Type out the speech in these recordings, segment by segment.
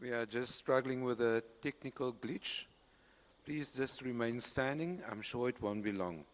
We are just struggling with a technical glitch. Please just remain standing. I'm sure it won't be long.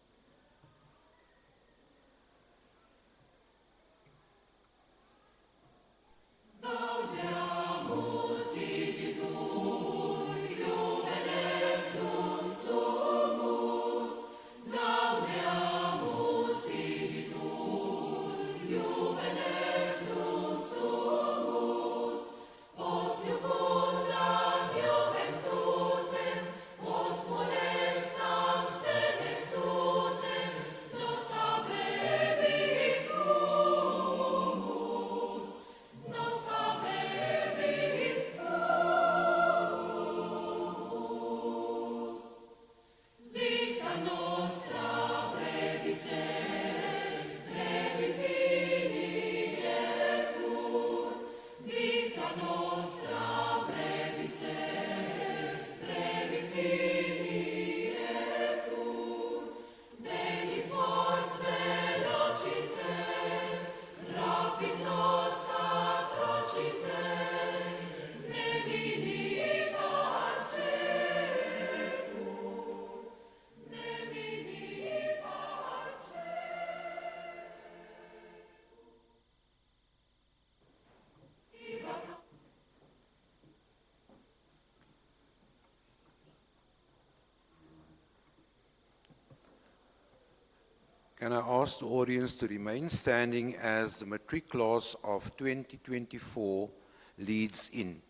Can I ask the audience to remain standing as the matric class of 2024 leads in?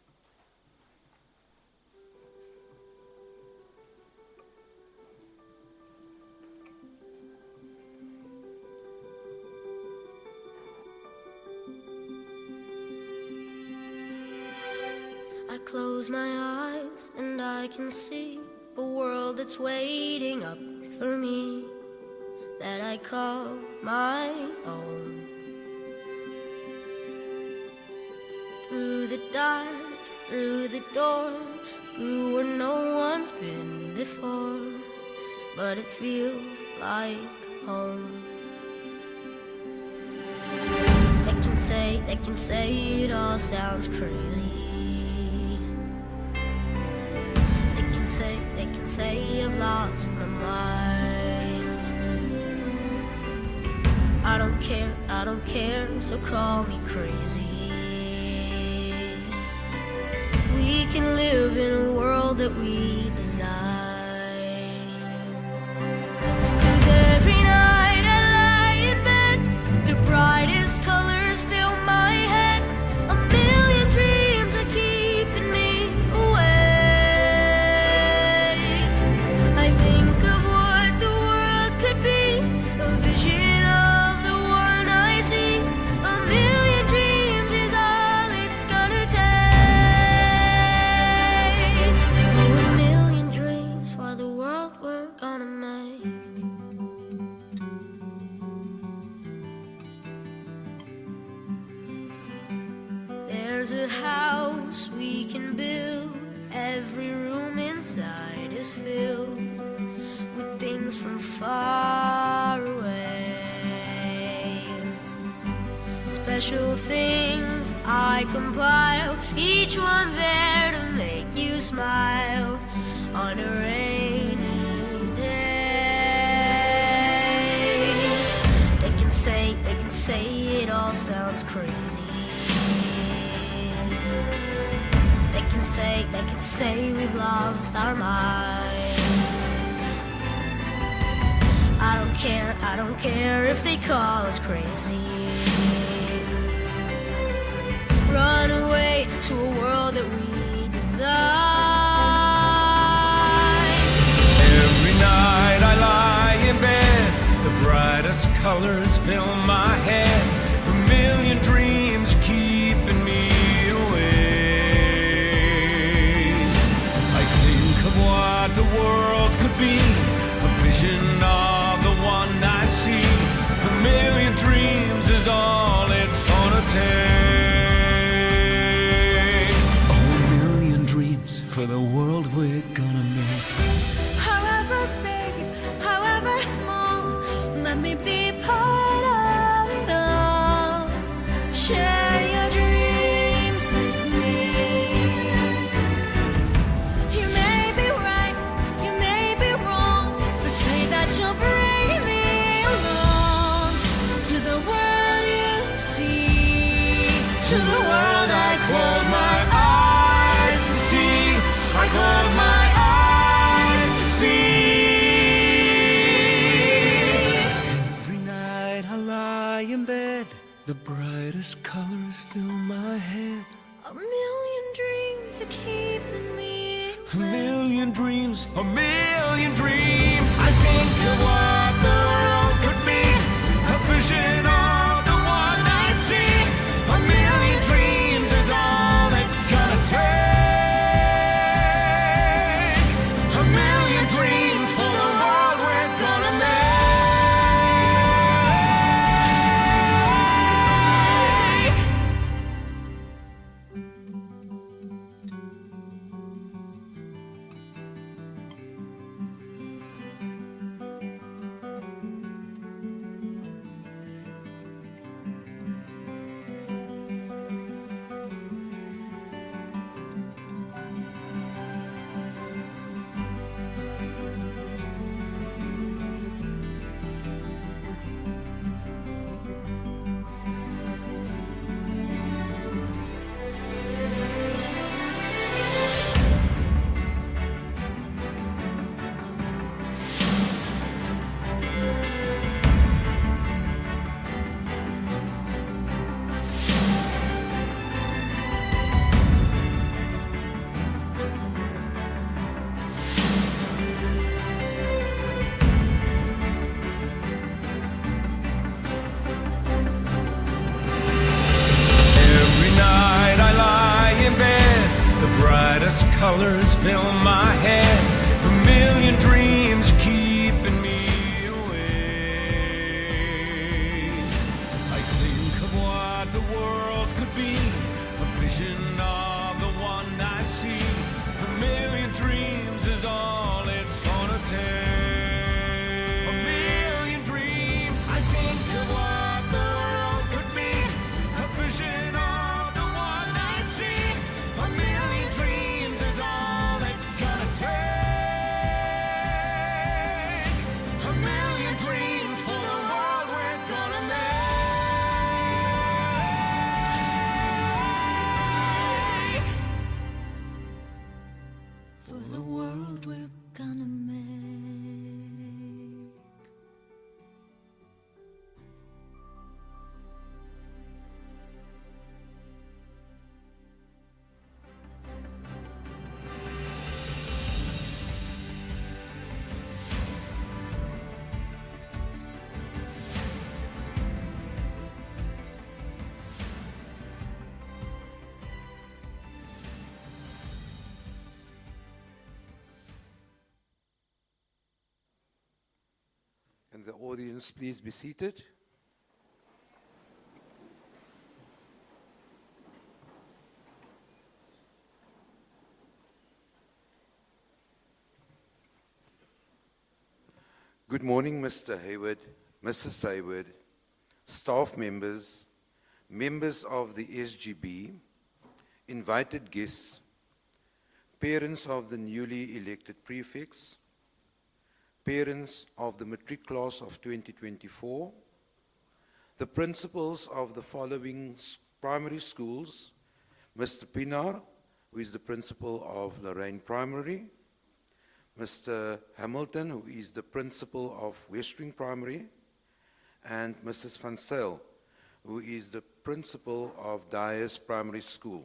I close my eyes and I can see a world that's waiting up for me, that I call my own. Through the dark, through the door, through where no one's been before, but it feels like home. They can say it all sounds crazy. They can say I've lost my mind. I don't care, so call me crazy. We can live in a world that we design. 'Cause every night I lie in bed, the brightest colors fill my head. A million dreams are keeping me awake. I think of what the world could be, a vision of the one I see. A million dreams is all it's gonna take. Oh, a million dreams for the world we're gonna make. There's a house we can build. Every room inside is filled with things from far away. Special things I compile, each one there to make you smile on a rainy day. They can say it all sounds crazy. They can say we've lost our minds. I don't care if they call us crazy. Run away to a world that we design. Every night I lie in bed, the brightest colors fill my head. A million dreams keeping me awake. I think of what the world could be, a vision of the one I see. A million dreams is all it's gonna take. Oh, a million dreams for the world we're gonna make. However big, however small, let me be part of it all. The brightest colors fill my head. A million dreams are keeping me A million dreams, a million dreams. I think of what the world could be, a vision of the one I see. A million dreams is all it's gonna take. A million dreams for the world we're gonna make. Every night I lie in bed, the brightest colors fill my head. A million dreams keeping me awake. I think of what the world could be, a vision of the one I see. A million dreams is all it's gonna take. A million dreams. I think of what the world could be, a vision of the one I see. A million dreams is all it's gonna take. A million dreams for the world we're gonna make. for the world we're gonna make. And the audience, please be seated. Good morning, Mr. Hayward, Mrs. Hayward, staff members, members of the SGB, invited guests, parents of the newly elected prefects, parents of the matric class of 2024, the principals of the following primary schools, Mr. Pinar, who is the principal of Lorraine Primary, Mr. Hamilton, who is the principal of Westering Primary, and Mrs. Van Zyl, who is the principal of Dyers Primary School.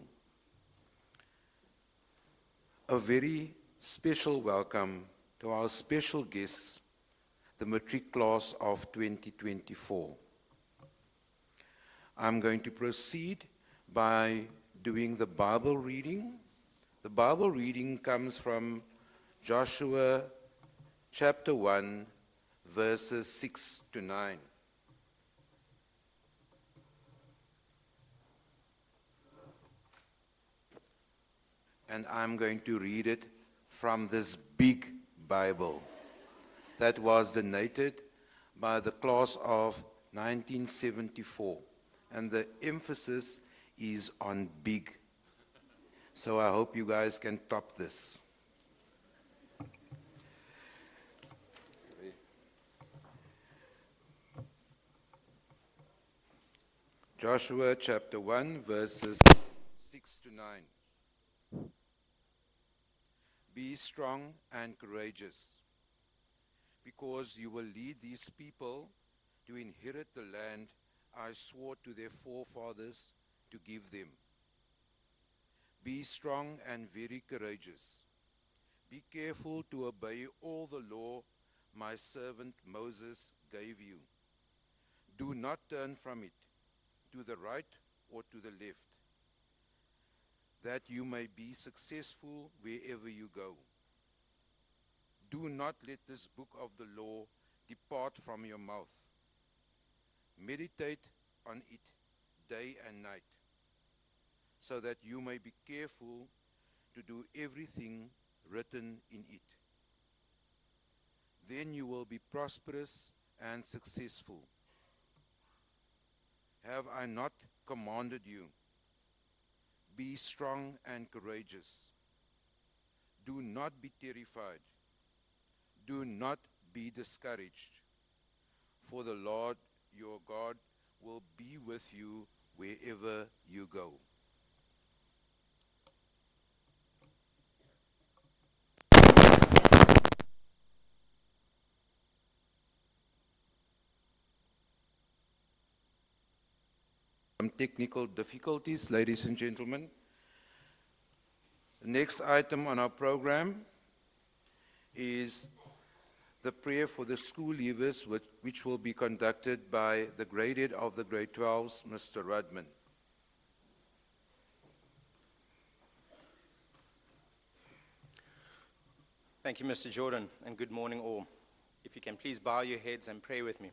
A very special welcome to our special guests, the matric class of 2024. I'm going to proceed by doing the Bible reading. The Bible reading comes from Joshua chapter 1, verses 6 to 9. And I'm going to read it from this big Bible that was donated by the class of 1974. And the emphasis is on big. So I hope you guys can top this. Joshua chapter 1, verses 6 to 9. Be strong and courageous, because you will lead these people to inherit the land I swore to their forefathers to give them. Be strong and very courageous. Be careful to obey all the law my servant Moses gave you. Do not turn from it to the right or to the left, that you may be successful wherever you go. Do not let this book of the law depart from your mouth. Meditate on it day and night, so that you may be careful to do everything written in it. Then you will be prosperous and successful. Have I not commanded you? Be strong and courageous. Do not be terrified. Do not be discouraged, for the Lord your God will be with you wherever you go. Some technical difficulties, ladies and gentlemen. The next item on our program is the prayer for the school leavers, which will be conducted by the grade head of the grade 12s, Mr. Rudman. Thank you, Mr. Jordan, and good morning all. If you can please bow your heads and pray with me.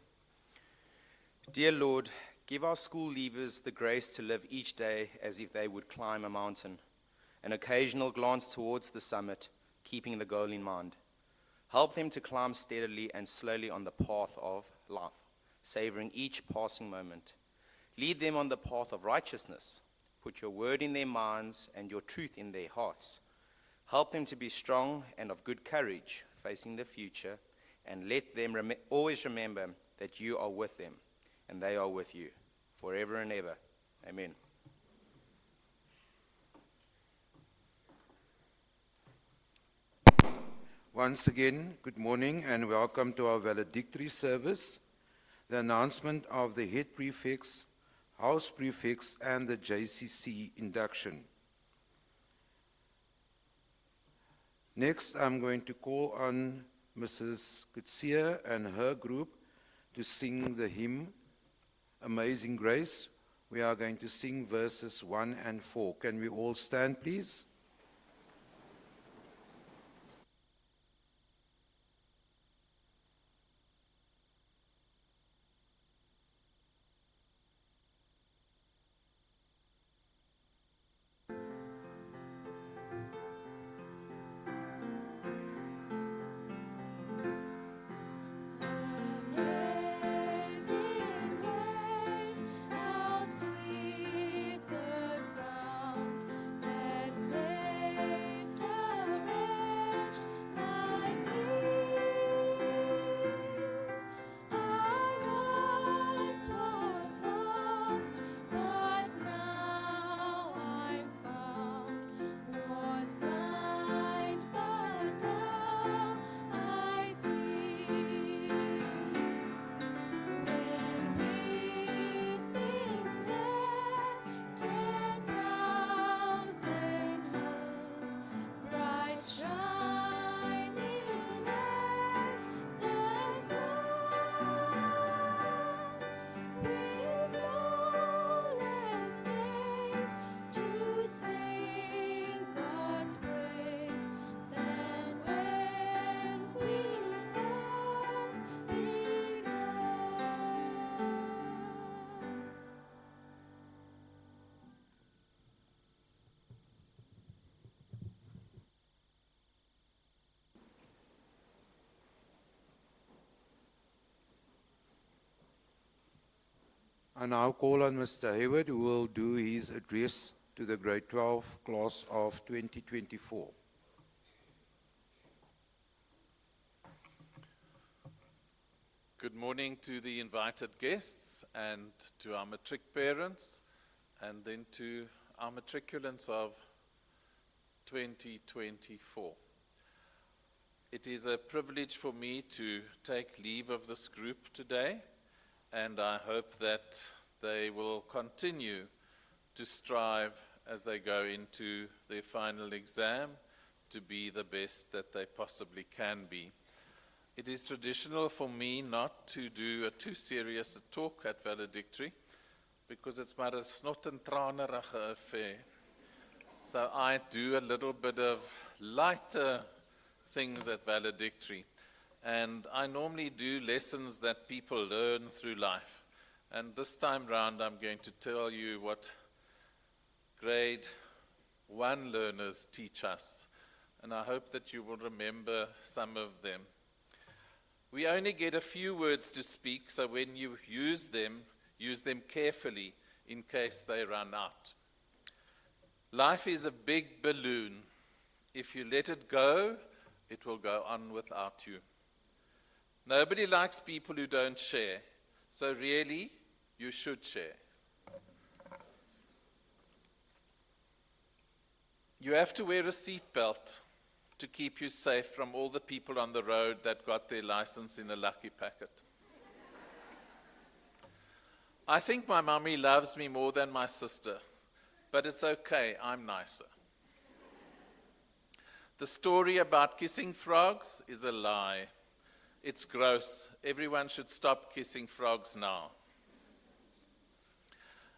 Dear Lord, give our school leavers the grace to live each day as if they would climb a mountain, an occasional glance towards the summit, keeping the goal in mind. Help them to climb steadily and slowly on the path of life, savoring each passing moment. Lead them on the path of righteousness. Put your word in their minds and your truth in their hearts. Help them to be strong and of good courage, facing the future, and let them always remember that you are with them, and they are with you, forever and ever. Amen. Once again, good morning and welcome to our valedictory service. The announcement of the head prefects, house prefects, and the JCC induction. Next, I'm going to call on Mrs. Kutsia and her group to sing the hymn, Amazing Grace. We are going to sing verses 1 and 4. Can we all stand, please? Amazing grace, how sweet the sound that saved a wretch like me. I once was lost, but now I'm found. Was blind, but now I see. When we've been there 10,000 years, bright shining as the sun, with flawless days to sing God's praise, than when we first began. I now call on Mr. Hayward, who will do his address to the grade 12 class of 2024. Good morning to the invited guests and to our matric parents, and then to our matriculants of 2024. It is a privilege for me to take leave of this group today, and I hope that they will continue to strive as they go into their final exam to be the best that they possibly can be. It is traditional for me not to do a too serious talk at Valedictory because it's maar 'n snot en tranerige affair. So I do a little bit of lighter things at Valedictory. And I normally do lessons that people learn through life. And this time round, I'm going to tell you what grade 1 learners teach us. And I hope that you will remember some of them. We only get a few words to speak, so when you use them carefully in case they run out. Life is a big balloon. If you let it go, it will go on without you. Nobody likes people who don't share, so really, you should share. You have to wear a seatbelt to keep you safe from all the people on the road that got their license in a lucky packet. I think my mommy loves me more than my sister, but it's okay, I'm nicer. The story about kissing frogs is a lie. It's gross. Everyone should stop kissing frogs now.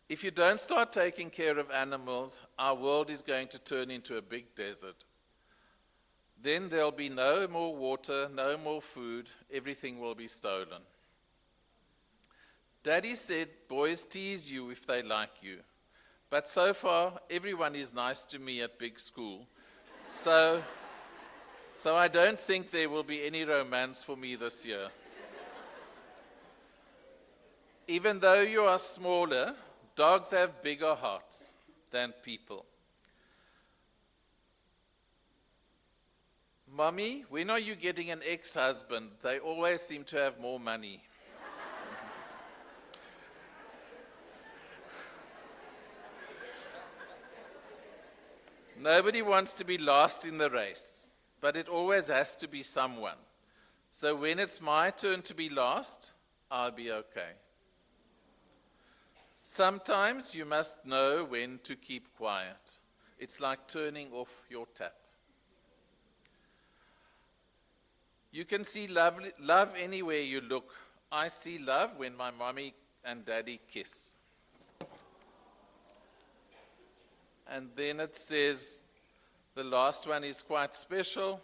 If you don't start taking care of animals, our world is going to turn into a big desert. Then there'll be no more water, no more food, everything will be stolen. Daddy said boys tease you if they like you, but so far everyone is nice to me at big school. So I don't think there will be any romance for me this year. Even though you are smaller, dogs have bigger hearts than people. Mommy, when are you getting an ex-husband? They always seem to have more money. Nobody wants to be last in the race, but it always has to be someone. So when it's my turn to be last, I'll be okay. Sometimes you must know when to keep quiet. It's like turning off your tap. You can see love anywhere you look. I see love when my mommy and daddy kiss. And then it says, the last one is quite special.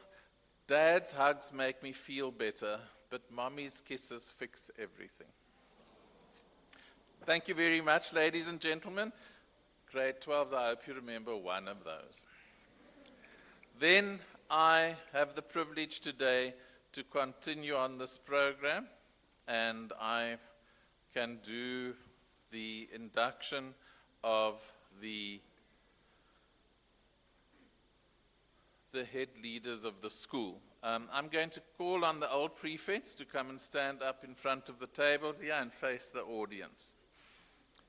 Dad's hugs make me feel better, but mommy's kisses fix everything. Thank you very much, ladies and gentlemen. Grade 12s, I hope you remember one of those. Then I have the privilege today to continue on this program, and I can do the induction of the head leaders of the school. I'm going to call on the old prefects to come and stand up in front of the tables here and face the audience.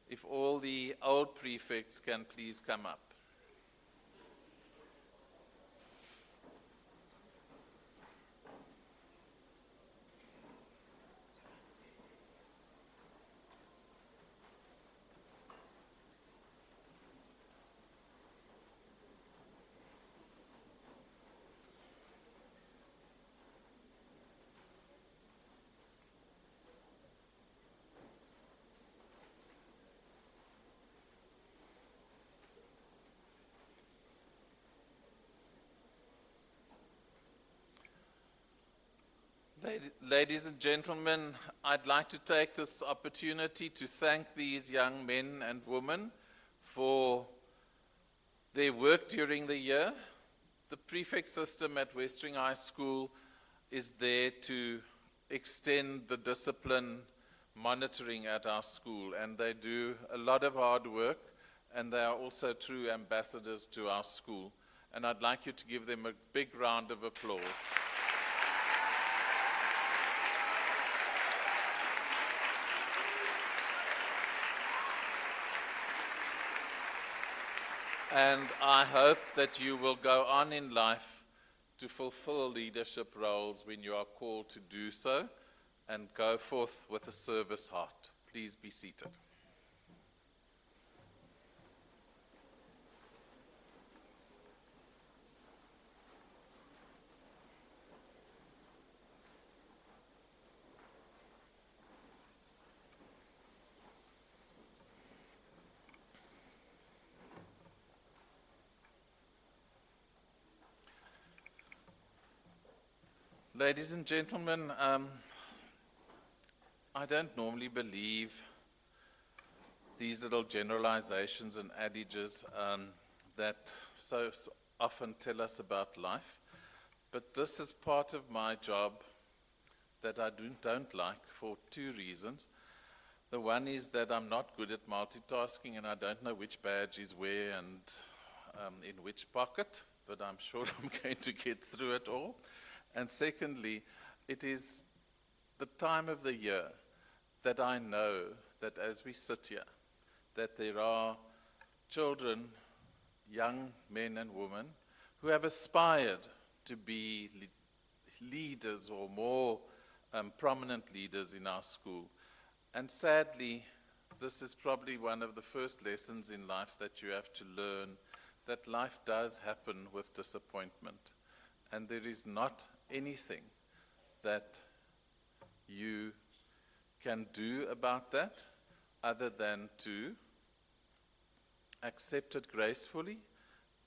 If all the old prefects can please come up. Ladies and gentlemen, I'd like to take this opportunity to thank these young men and women for their work during the year. The prefect system at Westering High School is there to extend the discipline monitoring at our school, and they do a lot of hard work, and they are also true ambassadors to our school. And I'd like you to give them a big round of applause. And I hope that you will go on in life to fulfill leadership roles when you are called to do so, and go forth with a service heart. Please be seated. Ladies and gentlemen, I don't normally believe these little generalizations and adages that so often tell us about life, but this is part of my job that I don't like for two reasons. The one is that I'm not good at multitasking and I don't know which badge is where and in which pocket, but I'm sure I'm going to get through it all. And secondly, it is the time of the year that I know that as we sit here, that there are children, young men and women, who have aspired to be leaders or more prominent leaders in our school. And sadly, this is probably one of the first lessons in life that you have to learn, that life does happen with disappointment. And there is not anything that you can do about that other than to accept it gracefully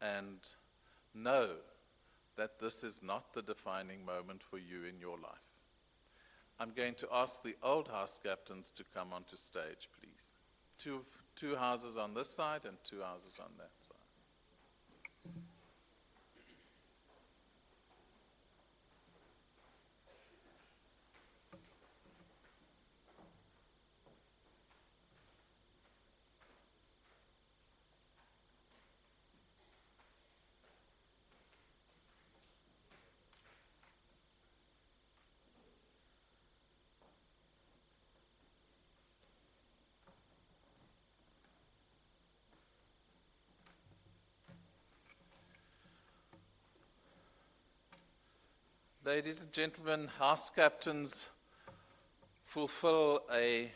and know that this is not the defining moment for you in your life. I'm going to ask the old house captains to come onto stage, please. Two houses on this side and two houses on that side. Ladies and gentlemen, house captains fulfill a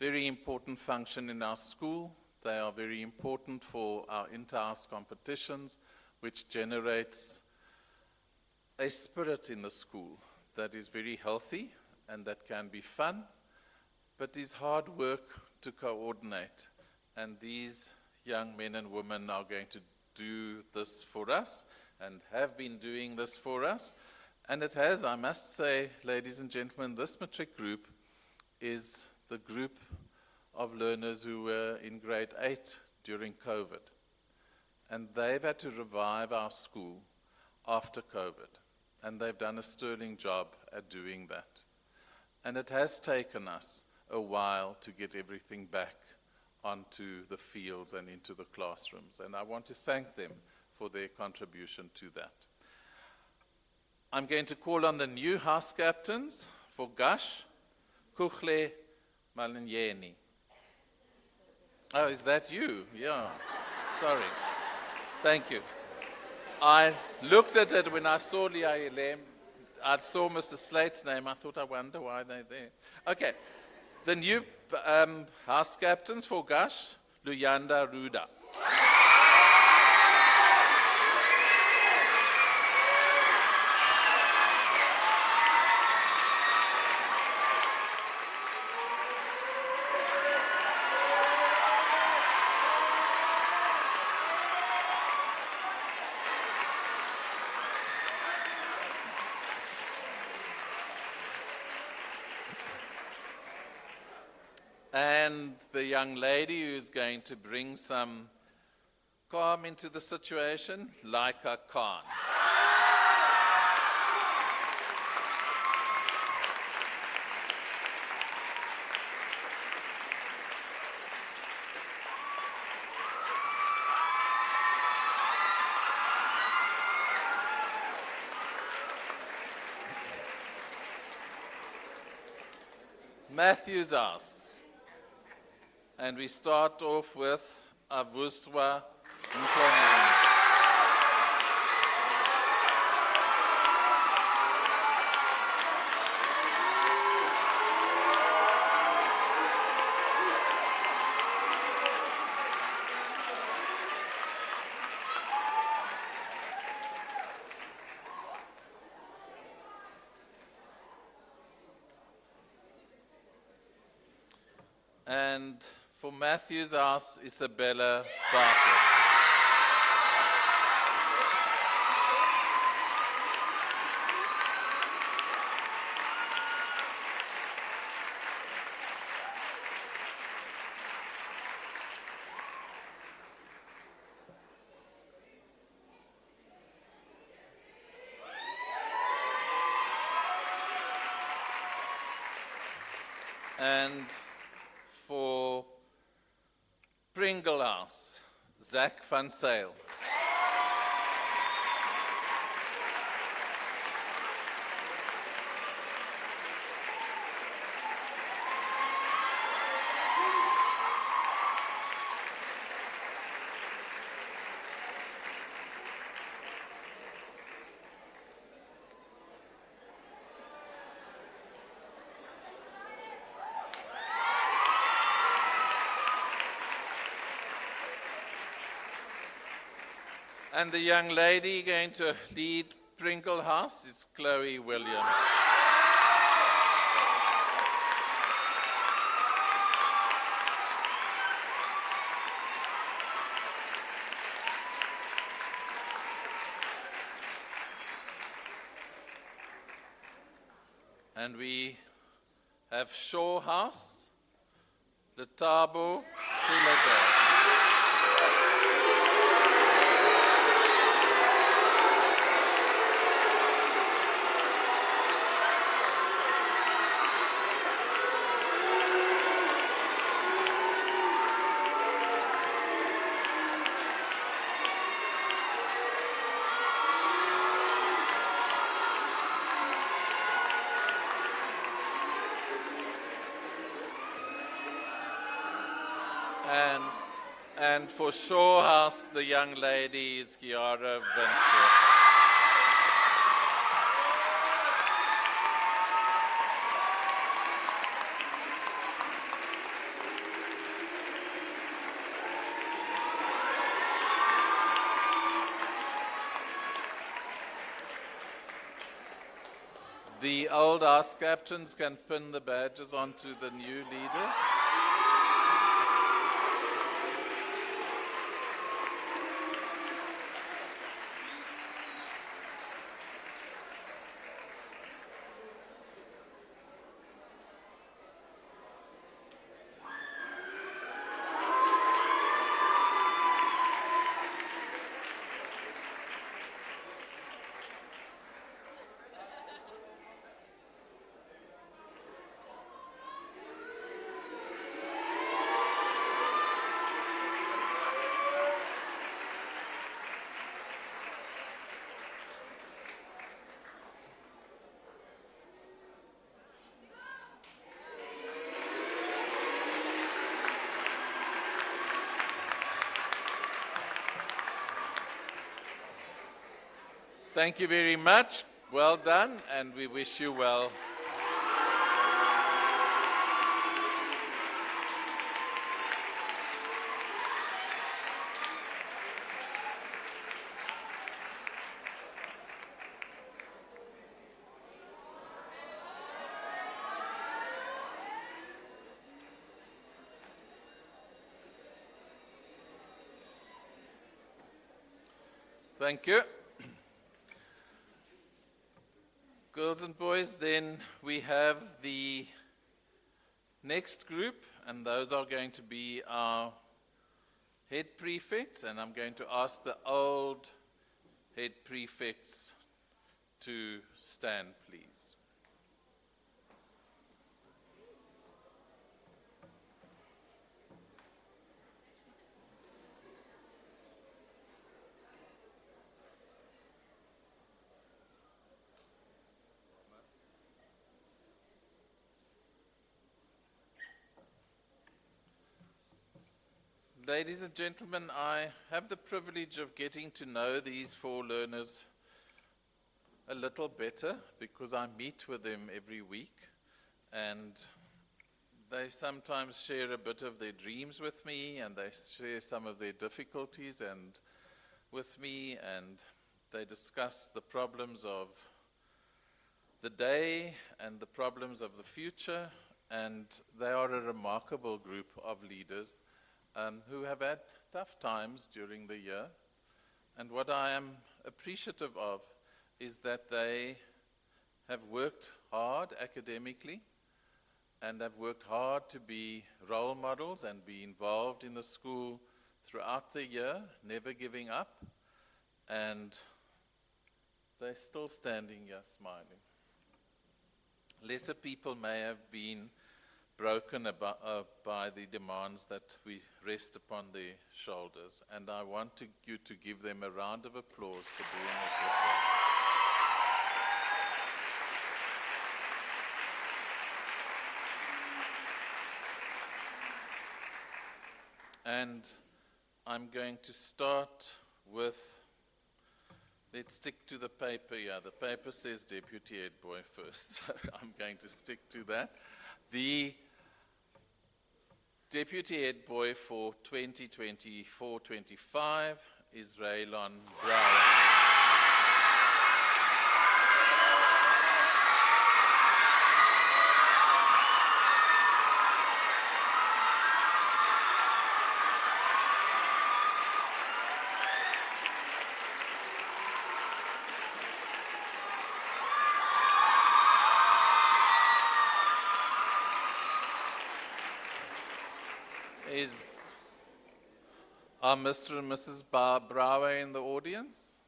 very important function in our school. They are very important for our inter-house competitions, which generates a spirit in the school that is very healthy and that can be fun, but is hard work to coordinate. And these young men and women are going to do this for us and have been doing this for us. And it has, I must say, ladies and gentlemen, this matric group is the group of learners who were in grade 8 during COVID. And they've had to revive our school after COVID. And they've done a sterling job at doing that. And it has taken us a while to get everything back onto the fields and into the classrooms. And I want to thank them for their contribution to that. I'm going to call on the new house captains for Gush, Kuchle Malinyeni. Oh, is that you? Yeah. Sorry. Thank you. I looked at it when I saw Liailem. I saw Mr. Slate's name. I thought, I wonder why they're there. Okay. The new house captains for Gush, Luyanda Ruda. And the young lady who's going to bring some calm into the situation, Laika Khan. Matthew's house. And we start off with Avuswa Nkomo. And for Matthew's house, Isabella Barker. And for Pringle House, Zach van Sale. And the young lady going to lead Pringle House is Chloe Williams. And we have Shaw House, Letabo Silaga. And for Shaw House, the young lady is Kiara Ventura. The old house captains can pin the badges onto the new leaders. Thank you very much. Well done, and we wish you well. Thank you. Girls and boys, then we have the next group, and those are going to be our head prefects, and I'm going to ask the old head prefects to stand, please. Ladies and gentlemen, I have the privilege of getting to know these four learners a little better because I meet with them every week, and they sometimes share a bit of their dreams with me, and they share some of their difficulties and with me, and they discuss the problems of the day and the problems of the future, and they are a remarkable group of leaders who have had tough times during the year. And what I am appreciative of is that they have worked hard academically and have worked hard to be role models and be involved in the school throughout the year, never giving up. And they're still standing here smiling. Lesser people may have been broken by the demands that we rest upon their shoulders. And I want you to give them a round of applause for doing it with us. And I'm going to start with, let's stick to the paper here. The paper says Deputy Head Boy first, so I'm going to stick to that. The Deputy Head Boy for 2024-25 is Raylon Brown. Are Mr. and Mrs. Brower in the audience?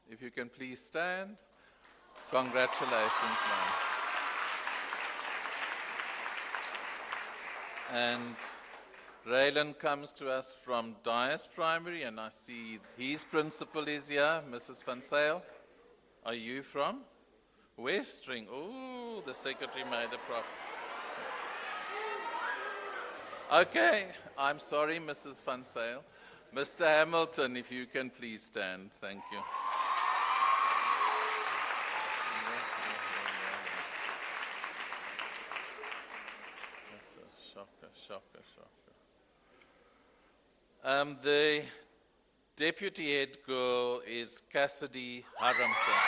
If you can please stand. Congratulations, ma'am. And Raylan comes to us from Dias Primary, and I see his principal is here, Mrs. Van Sale. Are you from? Westering. Oh, the secretary made a prop. Okay, I'm sorry, Mrs. Van Sale. Mr. Hamilton, if you can please stand. Thank you. That's a shocker. The deputy head girl is Cassidy Haramson.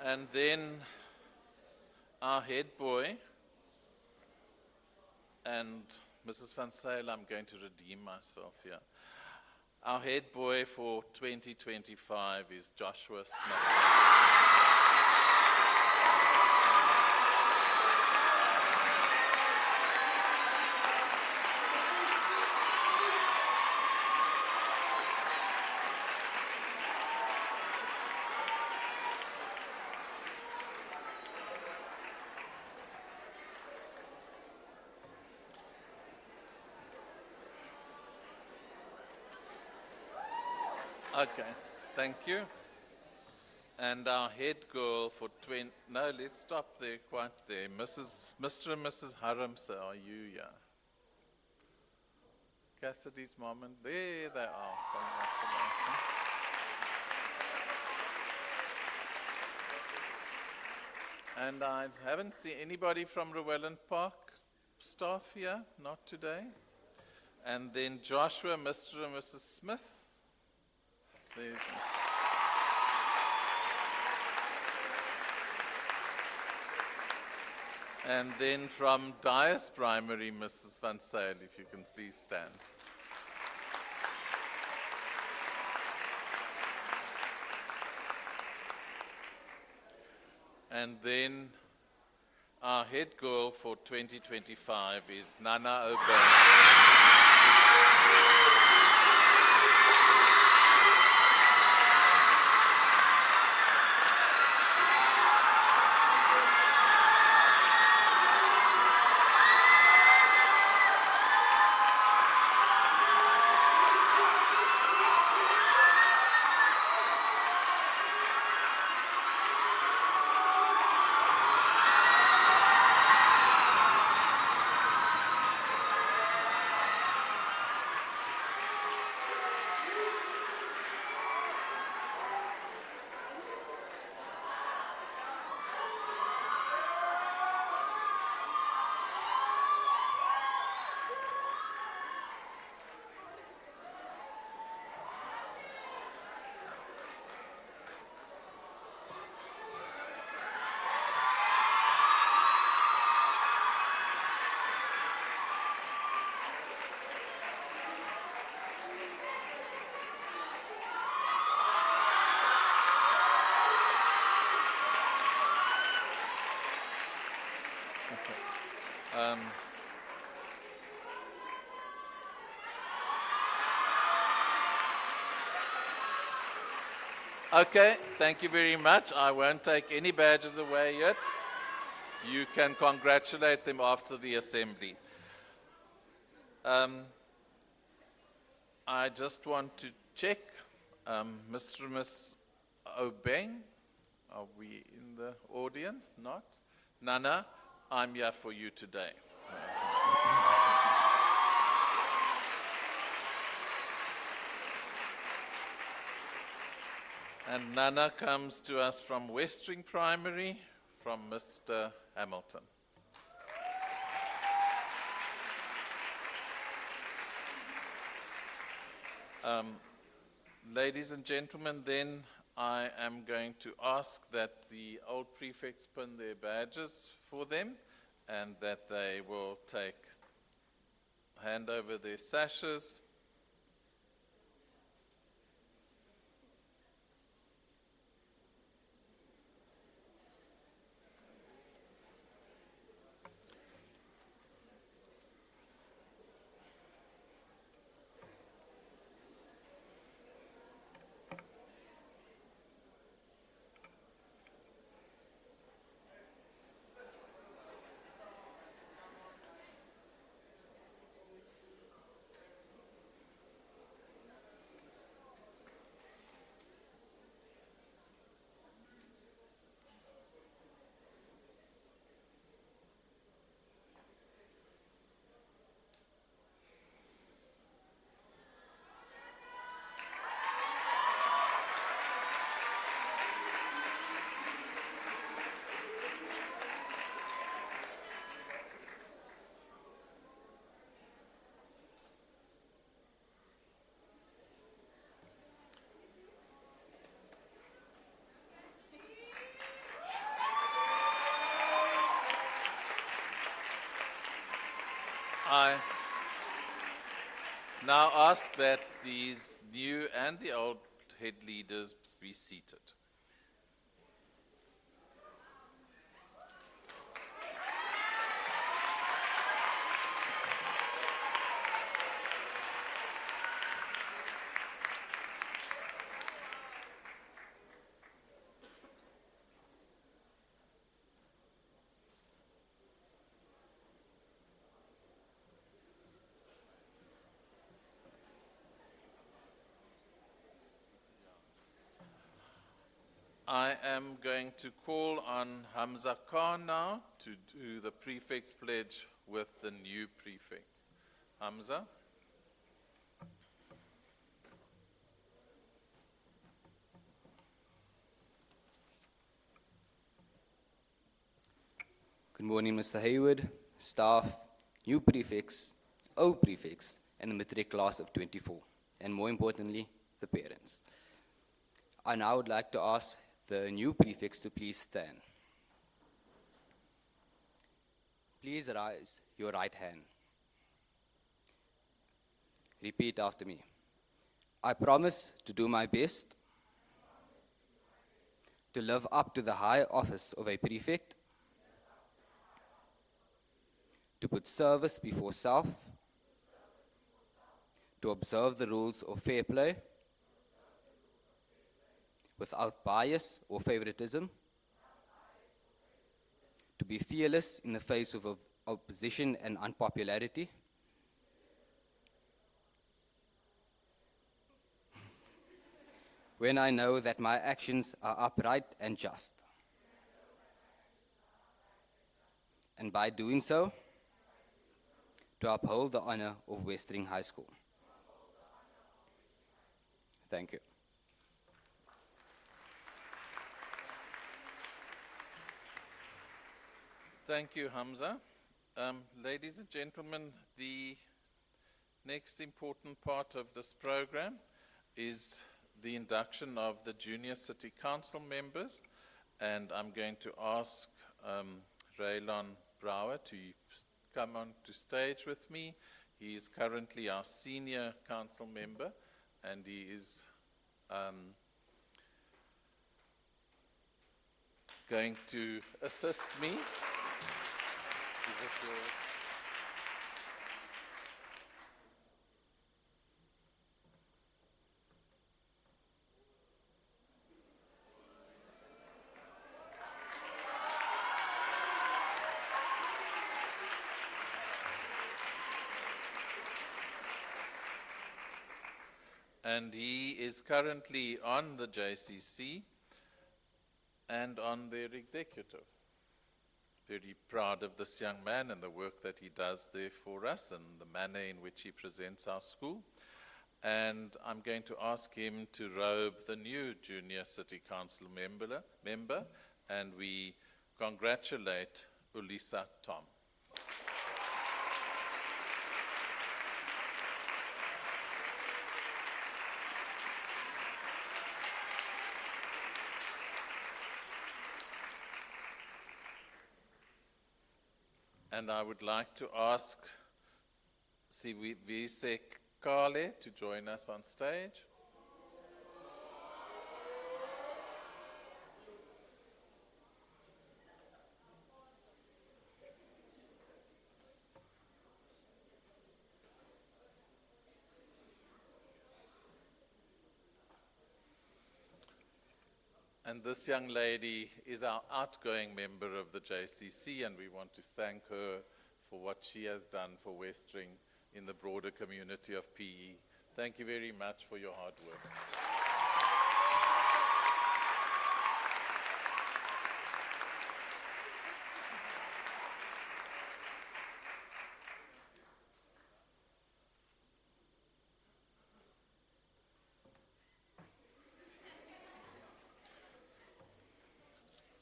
And then our head boy, and Mrs. Van Sale, I'm going to redeem myself here. Our head boy for 2025 is Joshua Smith. Okay, thank you. And our head girl for 20, no, let's stop there, quite there. Mr. and Mrs. Haramsa, are you here? Cassidy's mom, and there they are. Congratulations. And I haven't seen anybody from Llewellyn Park staff here, not today. And then Joshua, Mr. and Mrs. Smith. There's and then from Dias Primary, Mrs. Van Sale, if you can please stand. And then our head girl for 2025 is Nana O'Byrne. Okay, thank you very much. I won't take any badges away yet. You can congratulate them after the assembly. I just want to check, Mr. and Miss Obeng, are we in the audience? Not? Nana, I'm here for you today. And Nana comes to us from Westering Primary, from Mr. Hamilton. Ladies and gentlemen, then I am going to ask that the old prefects pin their badges for them and that they will hand over their sashes. I now ask that these new and the old head leaders be seated. I am going to call on Hamza Khan now to do the prefect's pledge with the new prefects. Hamza. Good morning, Mr. Hayward, staff, new prefects, old prefects, and the matric class of 24, and more importantly, the parents. I now would like to ask the new prefects to please stand. Please raise your right hand. Repeat after me. I promise to do my best to live up to the high office of a prefect, to put service before self, to observe the rules of fair play, without bias or favoritism, to be fearless in the face of opposition and unpopularity, when I know that my actions are upright and just, and by doing so, to uphold the honor of Westering High School. Thank you. Thank you, Hamza. Ladies and gentlemen, the next important part of this program is the induction of the junior city council members, and I'm going to ask Raylon Brouwer to come on to stage with me. He is currently our senior council member, and he is going to assist me. And he is currently on the JCC and on their executive. Very proud of this young man and the work that he does there for us and the manner in which he presents our school. And I'm going to ask him to robe the new junior city council member, and we congratulate Ulisa Tom. And I would like to ask Sivisek Kale to join us on stage. And this young lady is our outgoing member of the JCC, and we want to thank her for what she has done for Westering in the broader community of PE. Thank you very much for your hard work.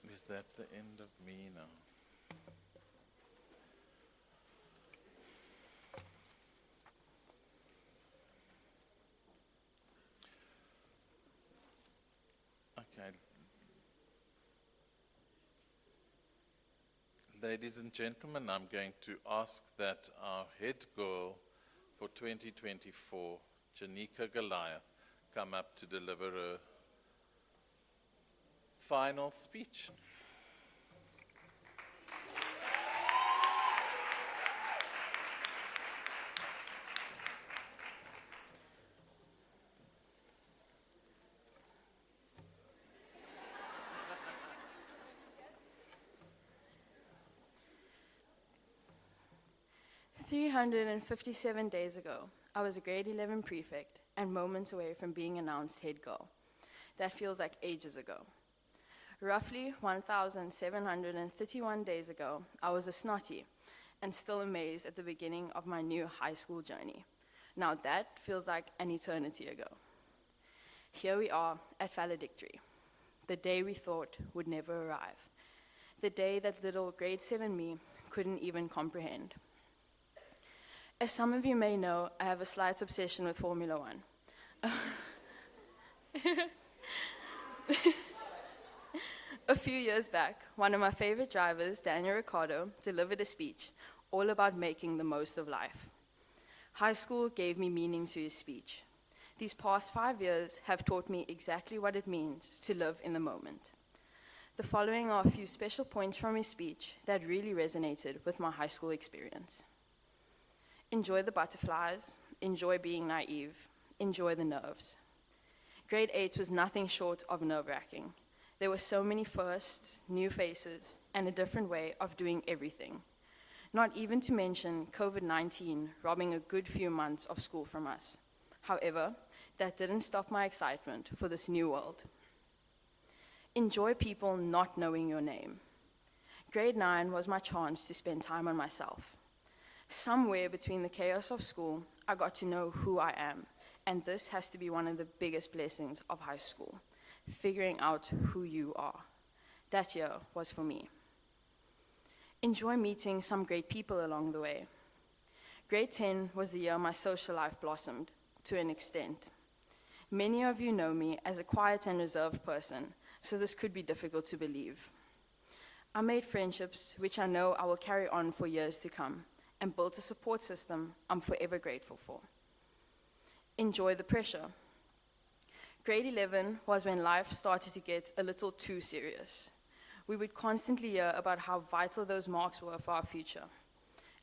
Is that the end of me now? Okay. Ladies and gentlemen, I'm going to ask that our head girl for 2024, Janika Goliath, come up to deliver a final speech. "357 days ago, I was a grade 11 prefect and moments away from being announced head girl. That feels like ages ago. Roughly 1,731 days ago, I was a snotty and still amazed at the beginning of my new high school journey. Now that feels like an eternity ago. Here we are at Valedictory, the day we thought would never arrive, the day that little grade 7 me couldn't even comprehend. As some of you may know, I have a slight obsession with Formula One. A few years back, one of my favorite drivers, Daniel Ricciardo, delivered a speech all about making the most of life. High school gave me meaning to his speech. These past 5 years have taught me exactly what it means to live in the moment. The following are a few special points from his speech that really resonated with my high school experience. Enjoy the butterflies, enjoy being naive, enjoy the nerves. Grade 8 was nothing short of nerve-wracking. There were so many firsts, new faces, and a different way of doing everything. Not even to mention COVID-19 robbing a good few months of school from us. However, that didn't stop my excitement for this new world. Enjoy people not knowing your name. Grade 9 was my chance to spend time on myself. Somewhere between the chaos of school, I got to know who I am, and this has to be one of the biggest blessings of high school, figuring out who you are. That year was for me. Enjoy meeting some great people along the way. Grade 10 was the year my social life blossomed, to an extent. Many of you know me as a quiet and reserved person, so this could be difficult to believe. I made friendships which I know I will carry on for years to come, and built a support system I'm forever grateful for. Enjoy the pressure. Grade 11 was when life started to get a little too serious. We would constantly hear about how vital those marks were for our future.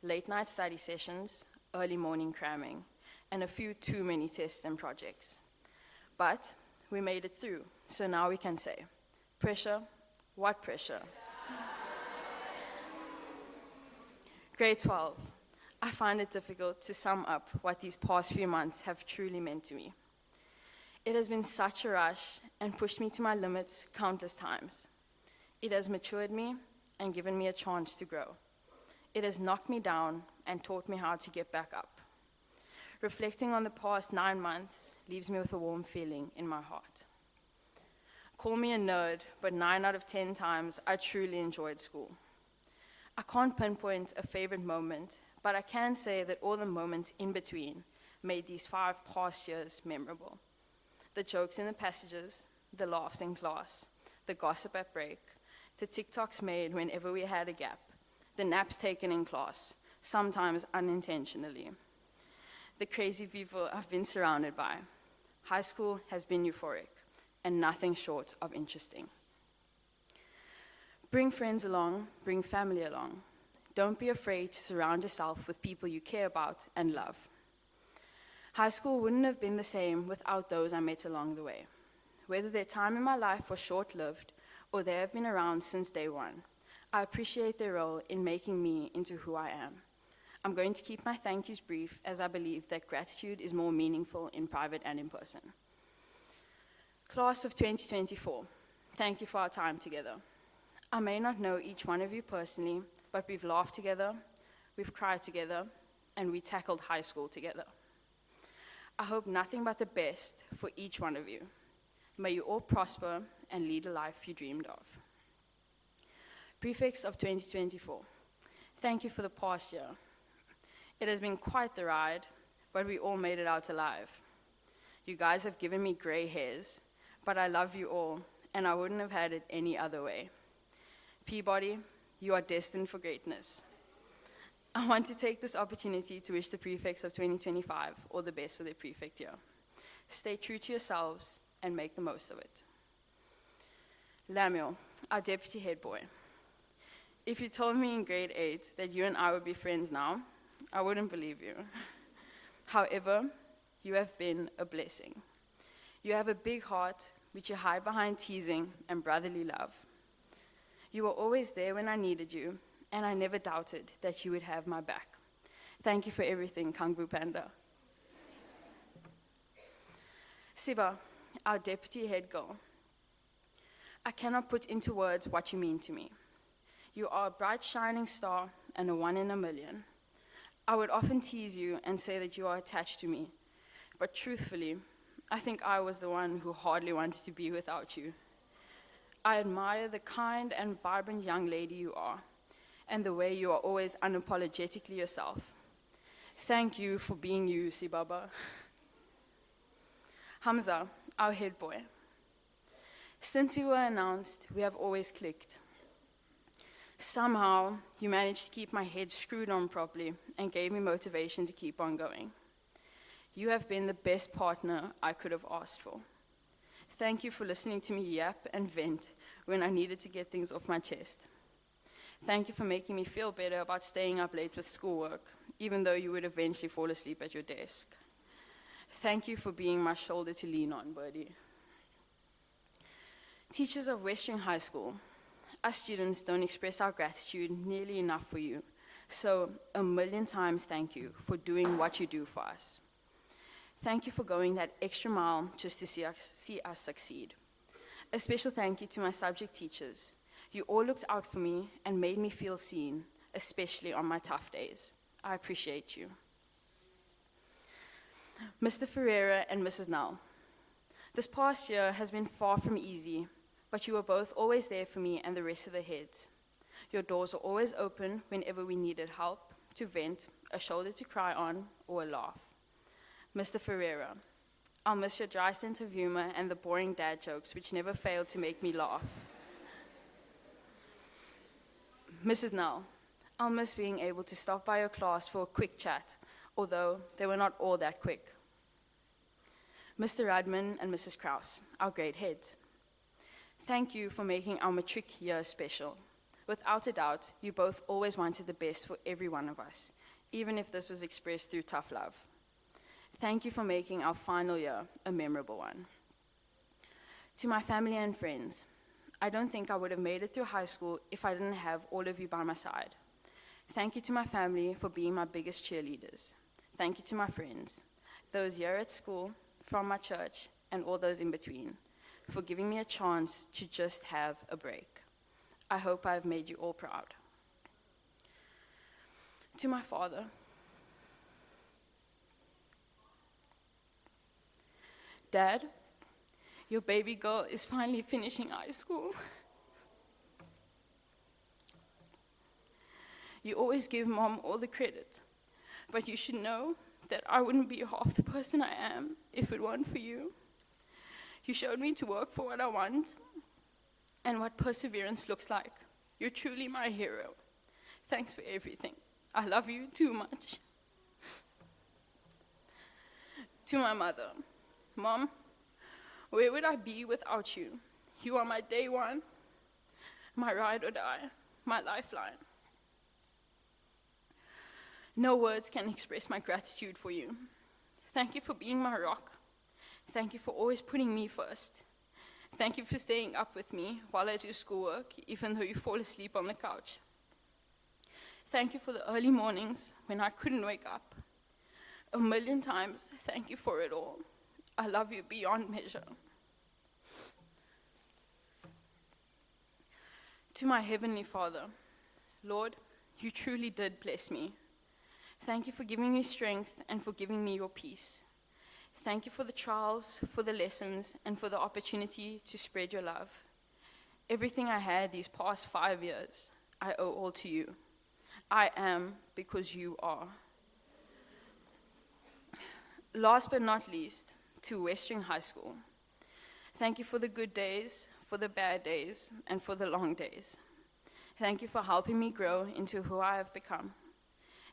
Late night study sessions, early morning cramming, and a few too many tests and projects. But we made it through, so now we can say, pressure, what pressure? Grade 12. I find it difficult to sum up what these past few months have truly meant to me. It has been such a rush and pushed me to my limits countless times. It has matured me and given me a chance to grow. It has knocked me down and taught me how to get back up. Reflecting on the past 9 months leaves me with a warm feeling in my heart. Call me a nerd, but 9 out of 10 times I truly enjoyed school. I can't pinpoint a favorite moment, but I can say that all the moments in between made these 5 past years memorable. The jokes in the passages, the laughs in class, the gossip at break, the TikToks made whenever we had a gap, the naps taken in class, sometimes unintentionally. The crazy people I've been surrounded by. High school has been euphoric and nothing short of interesting. Bring friends along, bring family along. Don't be afraid to surround yourself with people you care about and love. High school wouldn't have been the same without those I met along the way. Whether their time in my life was short-lived or they have been around since day one, I appreciate their role in making me into who I am. I'm going to keep my thank yous brief as I believe that gratitude is more meaningful in private and in person. Class of 2024, thank you for our time together. I may not know each one of you personally, but we've laughed together, we've cried together, and we tackled high school together. I hope nothing but the best for each one of you. May you all prosper and lead a life you dreamed of. Prefects of 2024, thank you for the past year. It has been quite the ride, but we all made it out alive. You guys have given me gray hairs, but I love you all, and I wouldn't have had it any other way. Peabody, you are destined for greatness. I want to take this opportunity to wish the prefects of 2025 all the best for their prefect year. Stay true to yourselves and make the most of it. Lamuel, our deputy head boy. If you told me in grade 8 that you and I would be friends now, I wouldn't believe you. However, you have been a blessing. You have a big heart, which you hide behind teasing and brotherly love. You were always there when I needed you, and I never doubted that you would have my back. Thank you for everything, Kung Fu Panda. Siba, our deputy head girl. I cannot put into words what you mean to me. You are a bright shining star and a 1 in a million. I would often tease you and say that you are attached to me, but truthfully, I think I was the one who hardly wanted to be without you. I admire the kind and vibrant young lady you are, and the way you are always unapologetically yourself. Thank you for being you, Sibaba. Hamza, our head boy. Since we were announced, we have always clicked. Somehow, you managed to keep my head screwed on properly and gave me motivation to keep on going. You have been the best partner I could have asked for. Thank you for listening to me yap and vent when I needed to get things off my chest. Thank you for making me feel better about staying up late with schoolwork, even though you would eventually fall asleep at your desk. Thank you for being my shoulder to lean on, Birdie. Teachers of Westering High School, us students don't express our gratitude nearly enough for you, so 1,000,000 times thank you for doing what you do for us. Thank you for going that extra mile just to see us succeed. A special thank you to my subject teachers. You all looked out for me and made me feel seen, especially on my tough days. I appreciate you. Mr. Ferreira and Mrs. Null, this past year has been far from easy, but you were both always there for me and the rest of the heads. Your doors were always open whenever we needed help, to vent, a shoulder to cry on, or a laugh. Mr. Ferreira, I'll miss your dry sense of humor and the boring dad jokes which never failed to make me laugh. Mrs. Null, I'll miss being able to stop by your class for a quick chat, although they were not all that quick. Mr. Radman and Mrs. Kraus, our grade heads. Thank you for making our matric year special. Without a doubt, you both always wanted the best for every one of us, even if this was expressed through tough love. Thank you for making our final year a memorable one. To my family and friends, I don't think I would have made it through high school if I didn't have all of you by my side. Thank you to my family for being my biggest cheerleaders. Thank you to my friends, those here at school, from my church, and all those in between, for giving me a chance to just have a break. I hope I have made you all proud. To my father, Dad, your baby girl is finally finishing high school. You always give Mom all the credit, but you should know that I wouldn't be half the person I am if it weren't for you. You showed me to work for what I want and what perseverance looks like. You're truly my hero. Thanks for everything. I love you too much. To my mother, Mom, where would I be without you? You are my day one, my ride or die, my lifeline. No words can express my gratitude for you. Thank you for being my rock. Thank you for always putting me first. Thank you for staying up with me while I do schoolwork, even though you fall asleep on the couch. Thank you for the early mornings when I couldn't wake up. A million times, thank you for it all. I love you beyond measure. To my Heavenly Father, Lord, you truly did bless me. Thank you for giving me strength and for giving me your peace. Thank you for the trials, for the lessons, and for the opportunity to spread your love. Everything I had these past 5 years, I owe all to you. I am because you are. Last but not least, to Westering High School. Thank you for the good days, for the bad days, and for the long days. Thank you for helping me grow into who I have become.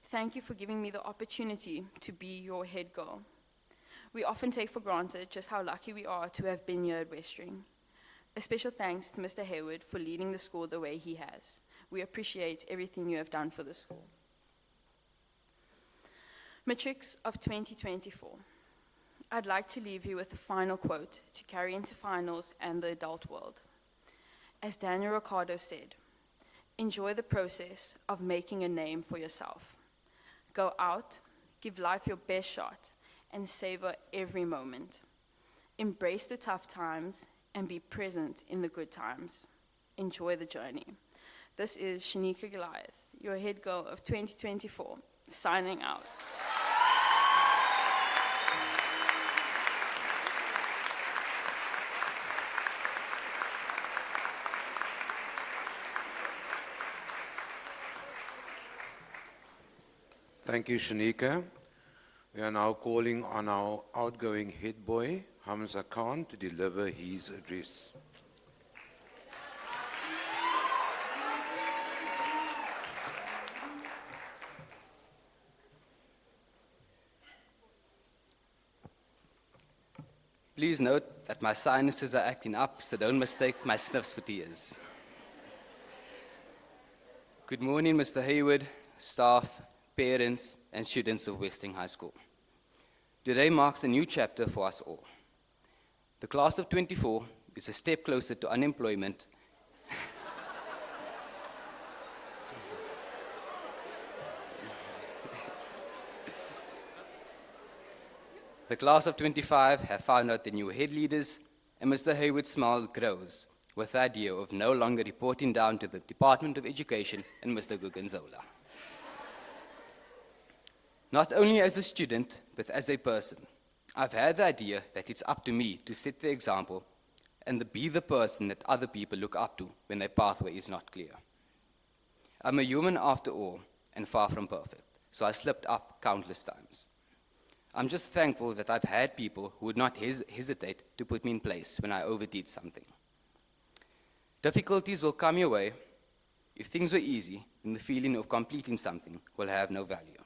Thank you for giving me the opportunity to be your head girl. We often take for granted just how lucky we are to have been here at Westering. A special thanks to Mr. Hayward for leading the school the way he has. We appreciate everything you have done for the school. Matrics of 2024. I'd like to leave you with a final quote to carry into finals and the adult world. As Daniel Ricciardo said, enjoy the process of making a name for yourself. Go out, give life your best shot, and savor every moment. Embrace the tough times and be present in the good times. Enjoy the journey. This is Shanika Goliath, your head girl of 2024, signing out. Thank you, Shanika. We are now calling on our outgoing head boy, Hamza Khan, to deliver his address. Please note that my sinuses are acting up, so don't mistake my sniffs for tears. Good morning, Mr. Hayward, staff, parents, and students of Westering High School. Today marks a new chapter for us all. The class of 24 is a step closer to unemployment The class of 25 have found out the new head leaders, and Mr. Hayward's smile grows with the idea of no longer reporting down to the Department of Education and Mr. Guganzola. Not only as a student, but as a person, I've had the idea that it's up to me to set the example and be the person that other people look up to when their pathway is not clear. I'm a human after all, and far from perfect, so I slipped up countless times. I'm just thankful that I've had people who would not hesitate to put me in place when I overdid something. Difficulties will come your way. If things were easy, then the feeling of completing something will have no value.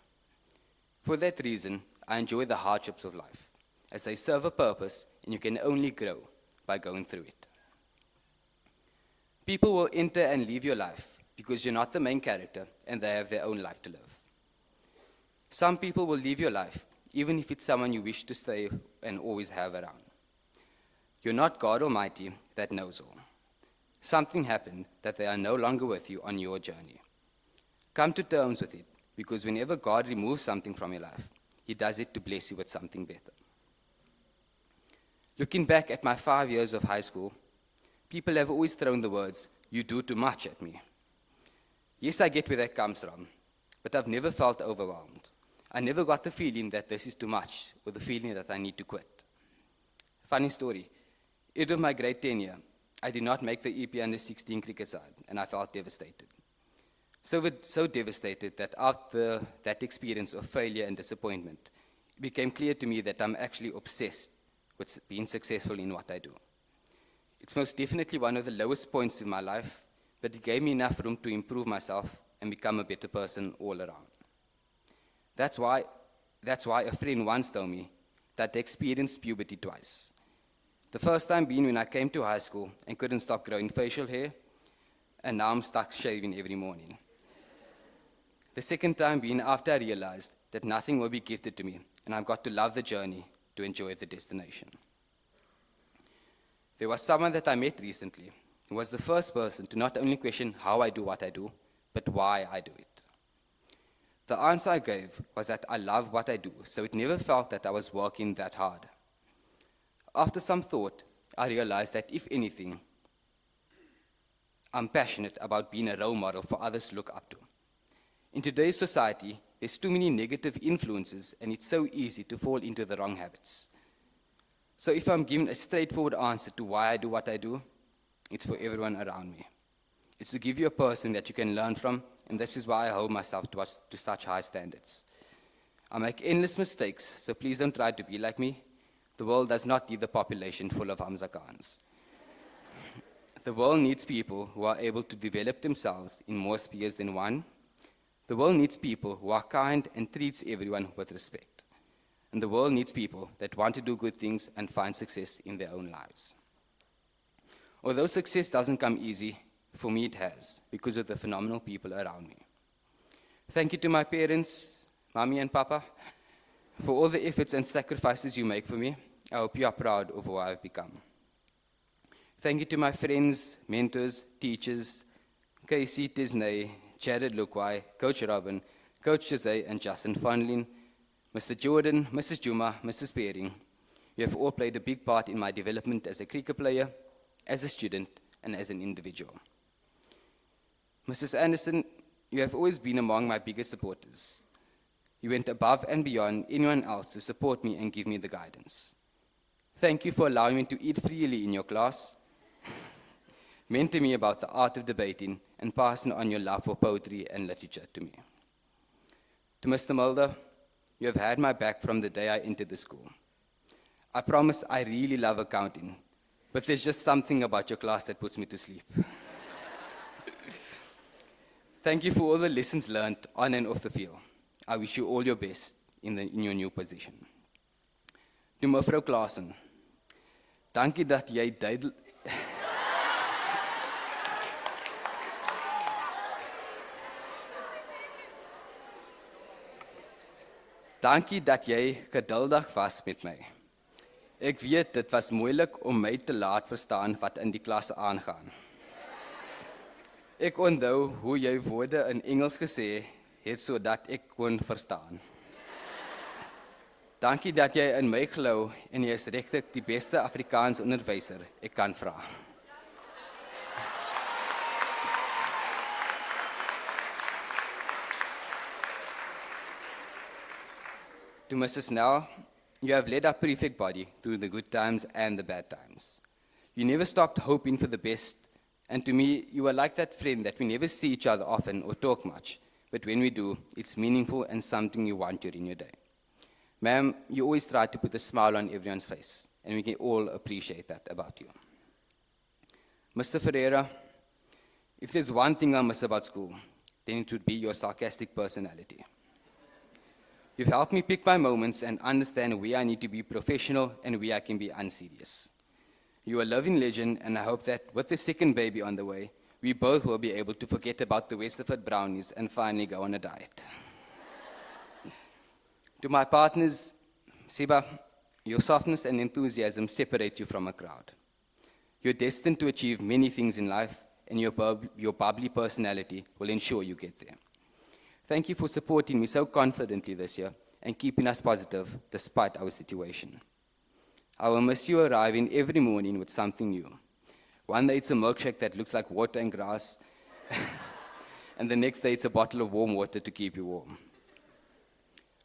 For that reason, I enjoy the hardships of life, as they serve a purpose and you can only grow by going through it. People will enter and leave your life because you're not the main character and they have their own life to live. Some people will leave your life, even if it's someone you wish to stay and always have around. You're not God Almighty that knows all. Something happened that they are no longer with you on your journey. Come to terms with it, because whenever God removes something from your life, He does it to bless you with something better. Looking back at my 5 years of high school, people have always thrown the words, "You do too much," at me. Yes, I get where that comes from, but I've never felt overwhelmed. I never got the feeling that this is too much or the feeling that I need to quit. Funny story, end of my grade 10 year, I did not make the EP under 16 cricket side, and I felt devastated. So devastated that after that experience of failure and disappointment, it became clear to me that I'm actually obsessed with being successful in what I do. It's most definitely one of the lowest points in my life, but it gave me enough room to improve myself and become a better person all around. That's why a friend once told me that they experienced puberty twice. The first time being when I came to high school and couldn't stop growing facial hair, and now I'm stuck shaving every morning. The second time being after I realized that nothing will be gifted to me, and I've got to love the journey to enjoy the destination. There was someone that I met recently who was the first person to not only question how I do what I do, but why I do it. The answer I gave was that I love what I do, so it never felt that I was working that hard. After some thought, I realized that if anything, I'm passionate about being a role model for others to look up to. In today's society, there's too many negative influences, and it's so easy to fall into the wrong habits. So if I'm given a straightforward answer to why I do what I do, it's for everyone around me. It's to give you a person that you can learn from, and this is why I hold myself to such high standards. I make endless mistakes, so please don't try to be like me. The world does not need the population full of Hamza Khans. The world needs people who are able to develop themselves in more spheres than one. The world needs people who are kind and treats everyone with respect. And the world needs people that want to do good things and find success in their own lives. Although success doesn't come easy, for me it has, because of the phenomenal people around me. Thank you to my parents, Mommy and Papa, for all the efforts and sacrifices you make for me. I hope you are proud of who I've become. Thank you to my friends, mentors, teachers, Casey Tisney, Jared Lukwai, Coach Robin, Coach Jose, and Justin Fonlin, Mr. Jordan, Mrs. Juma, Mrs. Bering. You have all played a big part in my development as a cricket player, as a student, and as an individual. Mrs. Anderson, you have always been among my biggest supporters. You went above and beyond anyone else to support me and give me the guidance. Thank you for allowing me to eat freely in your class, mentor me about the art of debating, and passing on your love for poetry and literature to me. To Mr. Mulder, you have had my back from the day I entered the school. I promise I really love accounting, but there's just something about your class that puts me to sleep. Thank you for all the lessons learned on and off the field. I wish you all your best in your new position. To Mevrou Klaasen, dankie dat jy duidelik... Dankie dat jy geduldig was met my. Ek weet dit was moeilik om my te laat verstaan wat in die klas aangaan. Ek onthou hoe jy woorde in Engels gesê het sodat ek kon verstaan. Dankie dat jy in my glo en jy is regtig die beste Afrikaans onderwyser ek kan vra. To Mrs. Snell, you have led our prefect body through the good times and the bad times. You never stopped hoping for the best, and to me, you are like that friend that we never see each other often or talk much, but when we do, it's meaningful and something you want during your day. Ma'am, you always try to put a smile on everyone's face, and we can all appreciate that about you. Mr. Ferreira, if there's one thing I miss about school, then it would be your sarcastic personality. You've helped me pick my moments and understand where I need to be professional and where I can be unserious. You are a living legend, and I hope that with the second baby on the way, we both will be able to forget about the Westerford brownies and finally go on a diet. To my partners, Siba, your softness and enthusiasm separate you from a crowd. You're destined to achieve many things in life, and your bubbly personality will ensure you get there. Thank you for supporting me so confidently this year and keeping us positive despite our situation. I will miss you arriving every morning with something new. One day it's a milkshake that looks like water and grass, and the next day it's a bottle of warm water to keep you warm.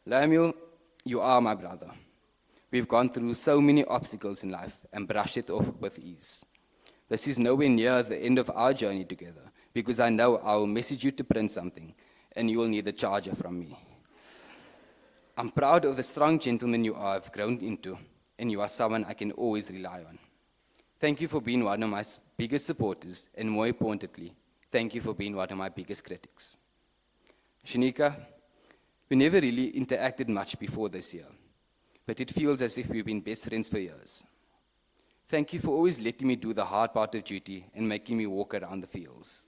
Lemuel, you are my brother. We've gone through so many obstacles in life and brushed it off with ease. This is nowhere near the end of our journey together, because I know I will message you to print something, and you will need a charger from me. I'm proud of the strong gentleman you have grown into, and you are someone I can always rely on. Thank you for being one of my biggest supporters, and more importantly, thank you for being one of my biggest critics. Shanika, we never really interacted much before this year, but it feels as if we've been best friends for years. Thank you for always letting me do the hard part of duty and making me walk around the fields.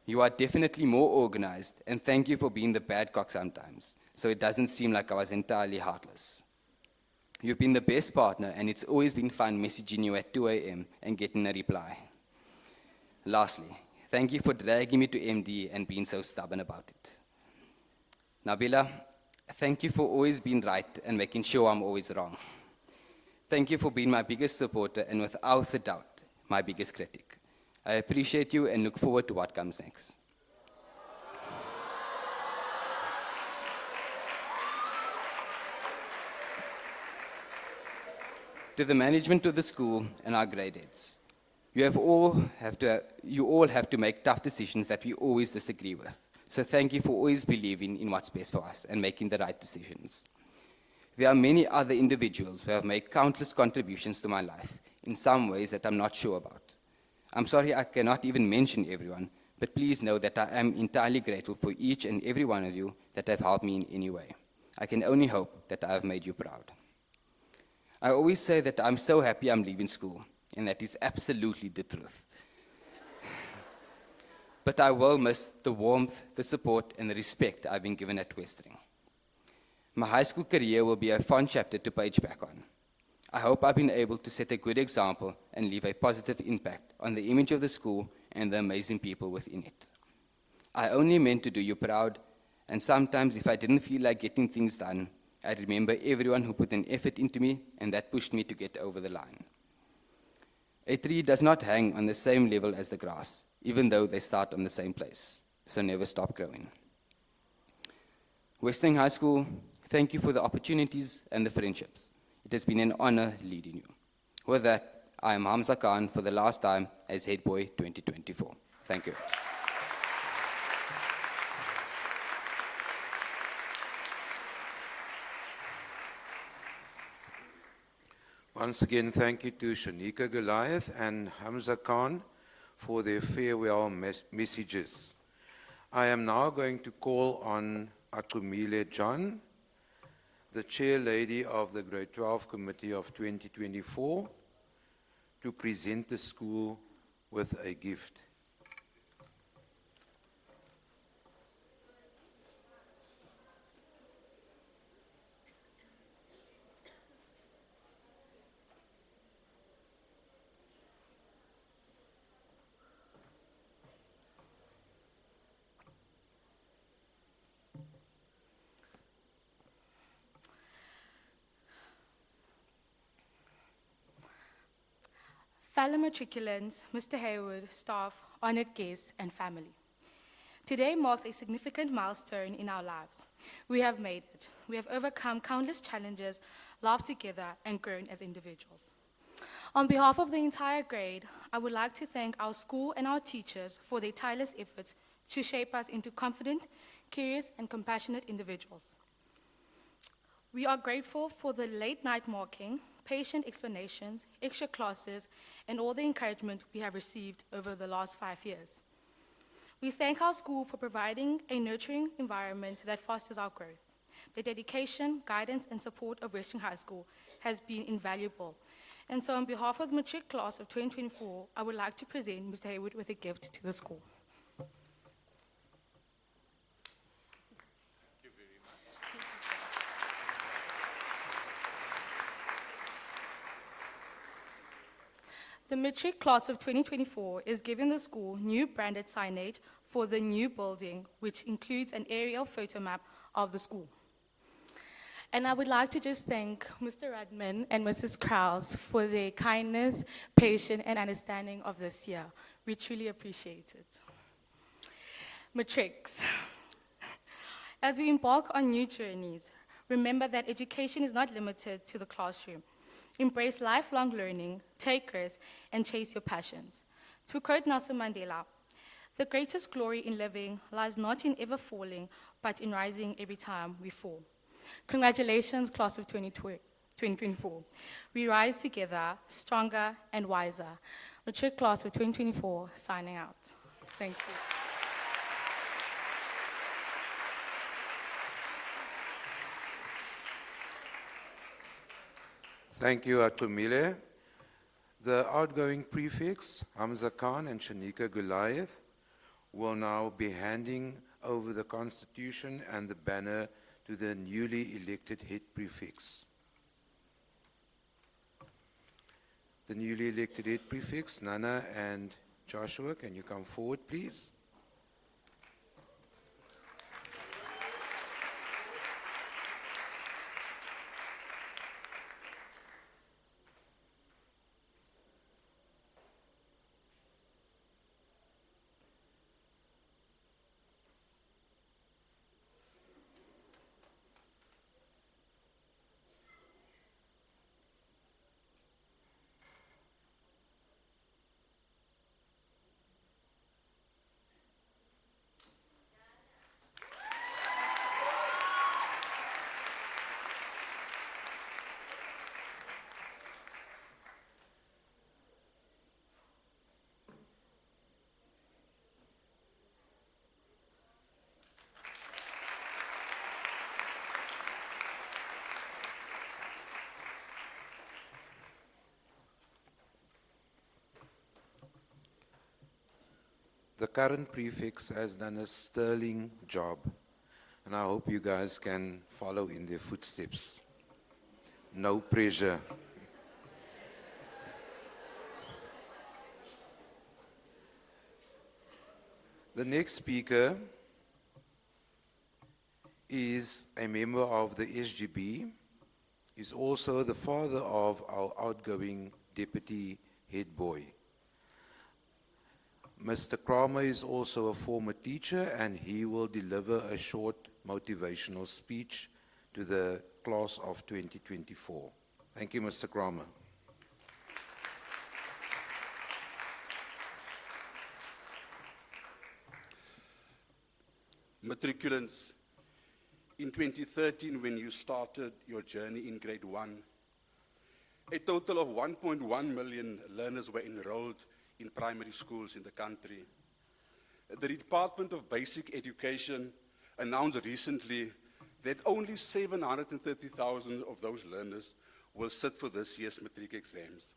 You are definitely more organized, and thank you for being the bad cop sometimes, so it doesn't seem like I was entirely heartless. You've been the best partner, and it's always been fun messaging you at 2 a.m. and getting a reply. Lastly, thank you for dragging me to MD and being so stubborn about it. Nabila, thank you for always being right and making sure I'm always wrong. Thank you for being my biggest supporter and without a doubt, my biggest critic. I appreciate you and look forward to what comes next. To the management of the school and our grade heads, you all have to make tough decisions that we always disagree with. So thank you for always believing in what's best for us and making the right decisions. There are many other individuals who have made countless contributions to my life in some ways that I'm not sure about. I'm sorry I cannot even mention everyone, but please know that I am entirely grateful for each and every one of you that have helped me in any way. I can only hope that I have made you proud. I always say that I'm so happy I'm leaving school, and that is absolutely the truth. But I will miss the warmth, the support, and the respect I've been given at Westering. My high school career will be a fun chapter to page back on. I hope I've been able to set a good example and leave a positive impact on the image of the school and the amazing people within it. I only meant to do you proud, and sometimes if I didn't feel like getting things done, I remember everyone who put an effort into me, and that pushed me to get over the line. A tree does not hang on the same level as the grass, even though they start on the same place, so never stop growing. Westering High School, thank you for the opportunities and the friendships. It has been an honor leading you. With that, I am Hamza Khan for the last time as Head Boy 2024. Thank you. Once again, thank you to Shanika Goliath and Hamza Khan for their farewell messages. I am now going to call on Akumile John, the chair lady of the Grade 12 Committee of 2024, to present the school with a gift. Fellow matriculants, Mr. Hayward, staff, honored guests, and family. Today marks a significant milestone in our lives. We have made it. We have overcome countless challenges, laughed together, and grown as individuals. On behalf of the entire grade, I would like to thank our school and our teachers for their tireless efforts to shape us into confident, curious, and compassionate individuals. We are grateful for the late-night marking, patient explanations, extra classes, and all the encouragement we have received over the last 5 years. We thank our school for providing a nurturing environment that fosters our growth. The dedication, guidance, and support of Westering High School has been invaluable, And so on behalf of the matric class of 2024, I would like to present Mr. Haywood with a gift to the school. The matric class of 2024 is giving the school new branded signage for the new building, which includes an aerial photo map of the school. And I would like to just thank Mr. Radman and Mrs. Krause for their kindness, patience, and understanding of this year. We truly appreciate it. Matrics. As we embark on new journeys, remember that education is not limited to the classroom. Embrace lifelong learning, take risks, and chase your passions. To quote Nelson Mandela, "The greatest glory in living lies not in ever falling, but in rising every time we fall." Congratulations, class of 2024. We rise together, stronger and wiser. Matric class of 2024, signing out. Thank you. Thank you, Atumile. The outgoing prefects, Hamza Khan and Shanika Goliath, will now be handing over the Constitution and the banner to the newly elected head prefects. The newly elected head prefects, Nana and Joshua, can you come forward, please? The current prefects has done a sterling job, and I hope you guys can follow in their footsteps. No pressure. The next speaker is a member of the SGB, is also the father of our outgoing deputy head boy. Mr. Kramer is also a former teacher, and he will deliver a short motivational speech to the class of 2024. Thank you, Mr. Kramer. Matriculants, in 2013, when you started your journey in grade 1, a total of 1.1 million learners were enrolled in primary schools in the country. The Department of Basic Education announced recently that only 730,000 of those learners will sit for this year's matric exams.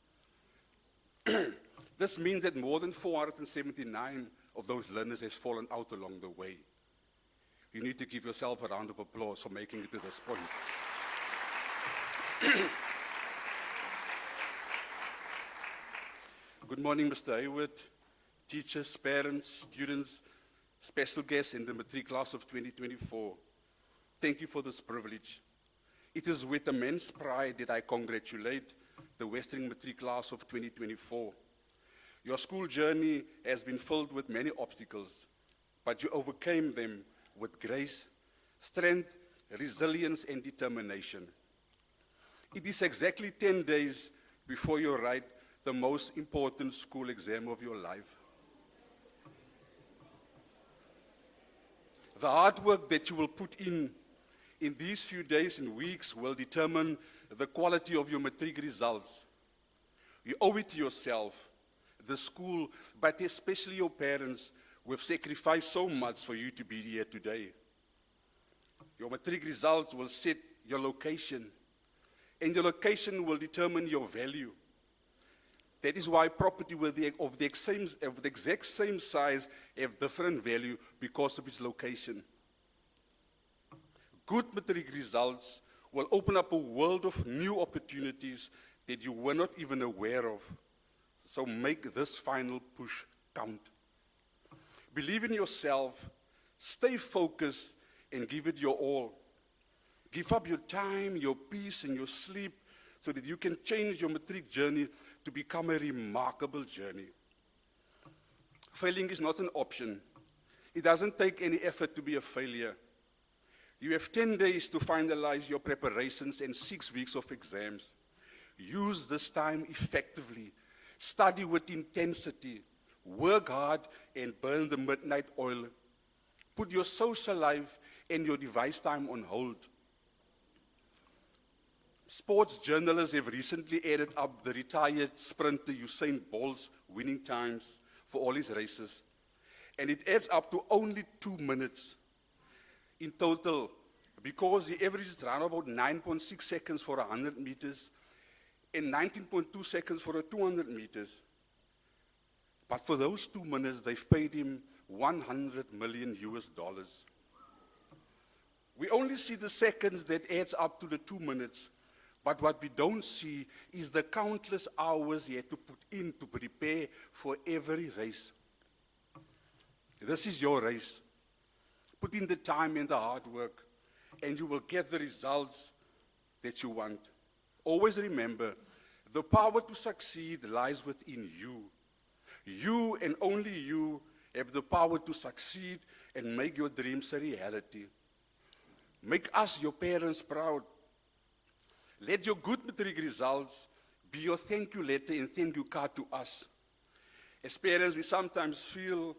This means that more than 479 of those learners has fallen out along the way. You need to give yourself a round of applause for making it to this point. Good morning, Mr. Haywood, teachers, parents, students, special guests in the matric class of 2024. Thank you for this privilege. It is with immense pride that I congratulate the Westering matric class of 2024. Your school journey has been filled with many obstacles, but you overcame them with grace, strength, resilience, and determination. It is exactly 10 days before you write the most important school exam of your life. The hard work that you will put in these few days and weeks will determine the quality of your matric results. You owe it to yourself, the school, but especially your parents, who have sacrificed so much for you to be here today. Your matric results will set your location, and your location will determine your value. That is why property of the exact same size have different value because of its location. Good matric results will open up a world of new opportunities that you were not even aware of. So make this final push count. Believe in yourself, stay focused, and give it your all. Give up your time, your peace, and your sleep so that you can change your matric journey to become a remarkable journey. Failing is not an option. It doesn't take any effort to be a failure. You have 10 days to finalize your preparations and 6 weeks of exams. Use this time effectively. Study with intensity. Work hard and burn the midnight oil. Put your social life and your device time on hold. Sports journalists have recently added up the retired sprinter Usain Bolt's winning times for all his races. And it adds up to only 2 minutes in total, because he averages around about 9.6 seconds for 100 meters and 19.2 seconds for 200 meters. But for those 2 minutes, they've paid him $100 million. We only see the seconds that adds up to the 2 minutes, but what we don't see is the countless hours he had to put in to prepare for every race. This is your race. Put in the time and the hard work, and you will get the results that you want. Always remember, the power to succeed lies within you. You and only you have the power to succeed and make your dreams a reality. Make us, your parents, proud. Let your good matric results be your thank you letter and thank you card to us. As parents, we sometimes feel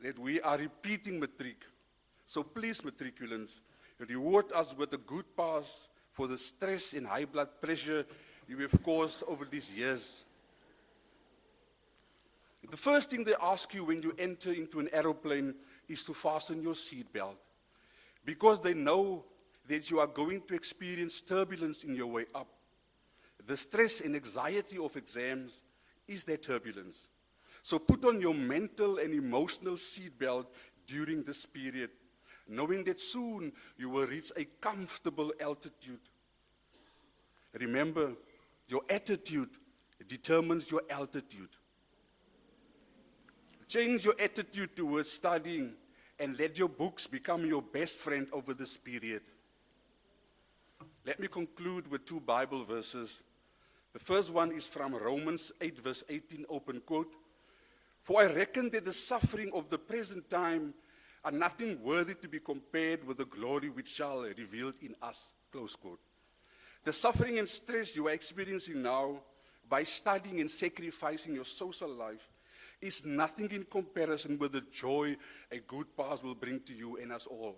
that we are repeating matric. So please, matriculants, reward us with a good pass for the stress and high blood pressure you have caused over these years. The first thing they ask you when you enter into an aeroplane is to fasten your seatbelt, because they know that you are going to experience turbulence in your way up. The stress and anxiety of exams is that turbulence. So put on your mental and emotional seatbelt during this period, knowing that soon you will reach a comfortable altitude. Remember, your attitude determines your altitude. Change your attitude towards studying and let your books become your best friend over this period. Let me conclude with 2 Bible verses. The first one is from Romans 8, verse 18, open quote. For I reckon that the suffering of the present time are nothing worthy to be compared with the glory which shall be revealed in us, close quote. The suffering and stress you are experiencing now by studying and sacrificing your social life is nothing in comparison with the joy a good pass will bring to you and us all.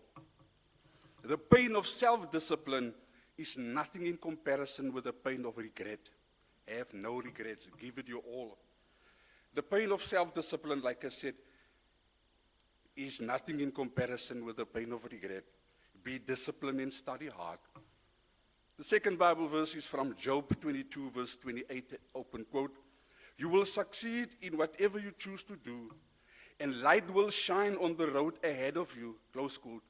The pain of self-discipline is nothing in comparison with the pain of regret. Have no regrets, give it your all. The pain of self-discipline, like I said, is nothing in comparison with the pain of regret. Be disciplined and study hard. The second Bible verse is from Job 22, verse 28, open quote. You will succeed in whatever you choose to do, and light will shine on the road ahead of you, close quote.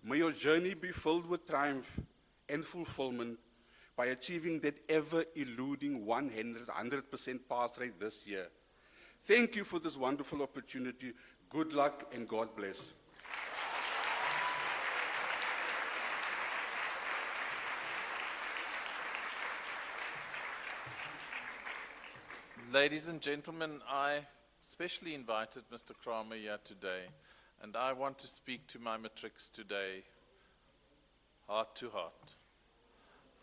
May your journey be filled with triumph and fulfillment by achieving that ever-eluding 100% pass rate this year. Thank you for this wonderful opportunity. Good luck and God bless. Ladies and gentlemen, I specially invited Mr. Kramer here today, and I want to speak to my matrics today, heart to heart.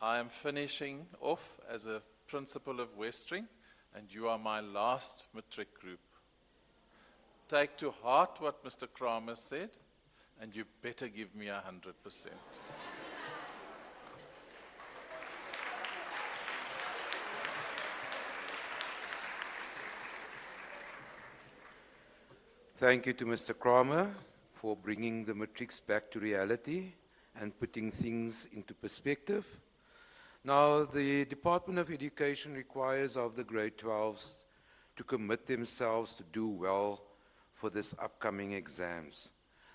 I am finishing off as a principal of Westering, and you are my last matric group. Take to heart what Mr. Kramer said, and you better give me 100%. Thank you to Mr. Kramer for bringing the matrics back to reality and putting things into perspective. Now, the Department of Education requires of the grade 12s to commit themselves to do well for this upcoming exams.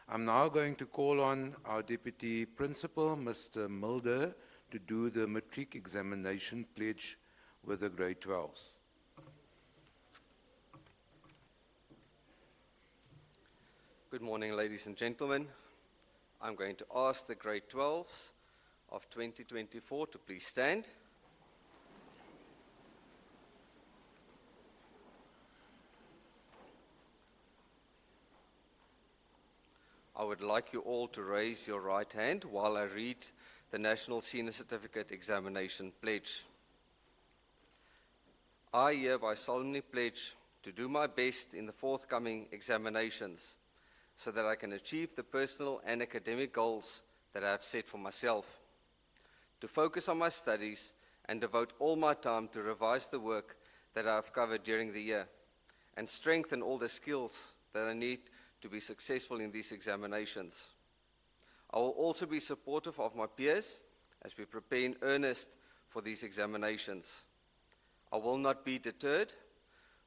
I'm now going to call on our Deputy Principal, Mr. Mulder, to do the matric examination pledge with the grade 12s. Good morning, ladies and gentlemen. I'm going to ask the grade 12s of 2024 to please stand. I would like you all to raise your right hand while I read the National Senior Certificate Examination Pledge. I hereby solemnly pledge to do my best in the forthcoming examinations so that I can achieve the personal and academic goals that I have set for myself, to focus on my studies and devote all my time to revise the work that I have covered during the year and strengthen all the skills that I need to be successful in these examinations. I will also be supportive of my peers as we prepare in earnest for these examinations. I will not be deterred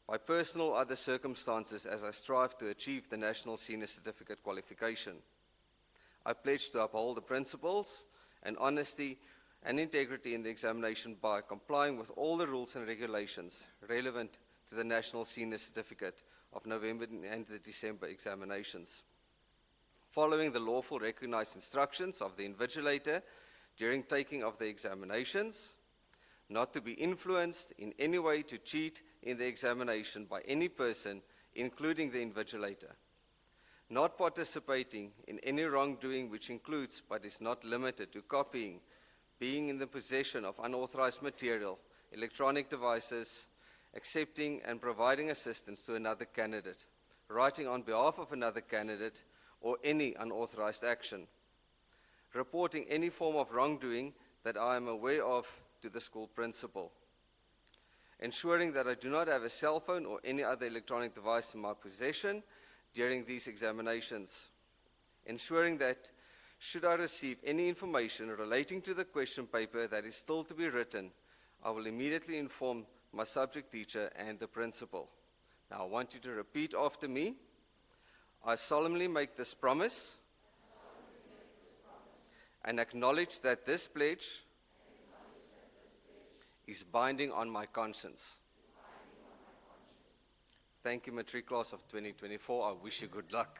by personal or other circumstances as I strive to achieve the National Senior Certificate qualification. I pledge to uphold the principles and honesty and integrity in the examination by complying with all the rules and regulations relevant to the National Senior Certificate of November and the December examinations. Following the lawful recognized instructions of the invigilator during taking of the examinations, not to be influenced in any way to cheat in the examination by any person, including the invigilator, not participating in any wrongdoing which includes but is not limited to copying, being in the possession of unauthorized material, electronic devices, accepting and providing assistance to another candidate, writing on behalf of another candidate, or any unauthorized action, reporting any form of wrongdoing that I am aware of to the school principal, ensuring that I do not have a cell phone or any other electronic device in my possession during these examinations, ensuring that should I receive any information relating to the question paper that is still to be written, I will immediately inform my subject teacher and the principal. Now I want you to repeat after me. I solemnly make this promise and acknowledge that this pledge is binding on my conscience. Thank you, Matric Class of 2024. I wish you good luck.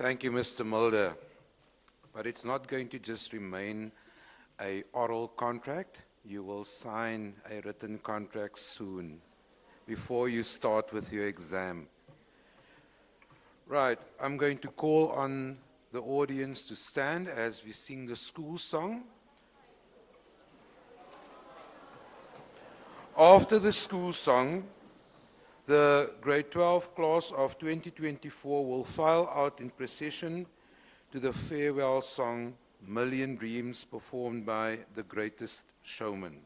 Thank you, Mr. Mulder. But it's not going to just remain an oral contract. You will sign a written contract soon, before you start with your exam. Right, I'm going to call on the audience to stand as we sing the school song. After the school song, the grade 12 class of 2024 will file out in procession to the farewell song, Million Dreams, performed by The Greatest Showman.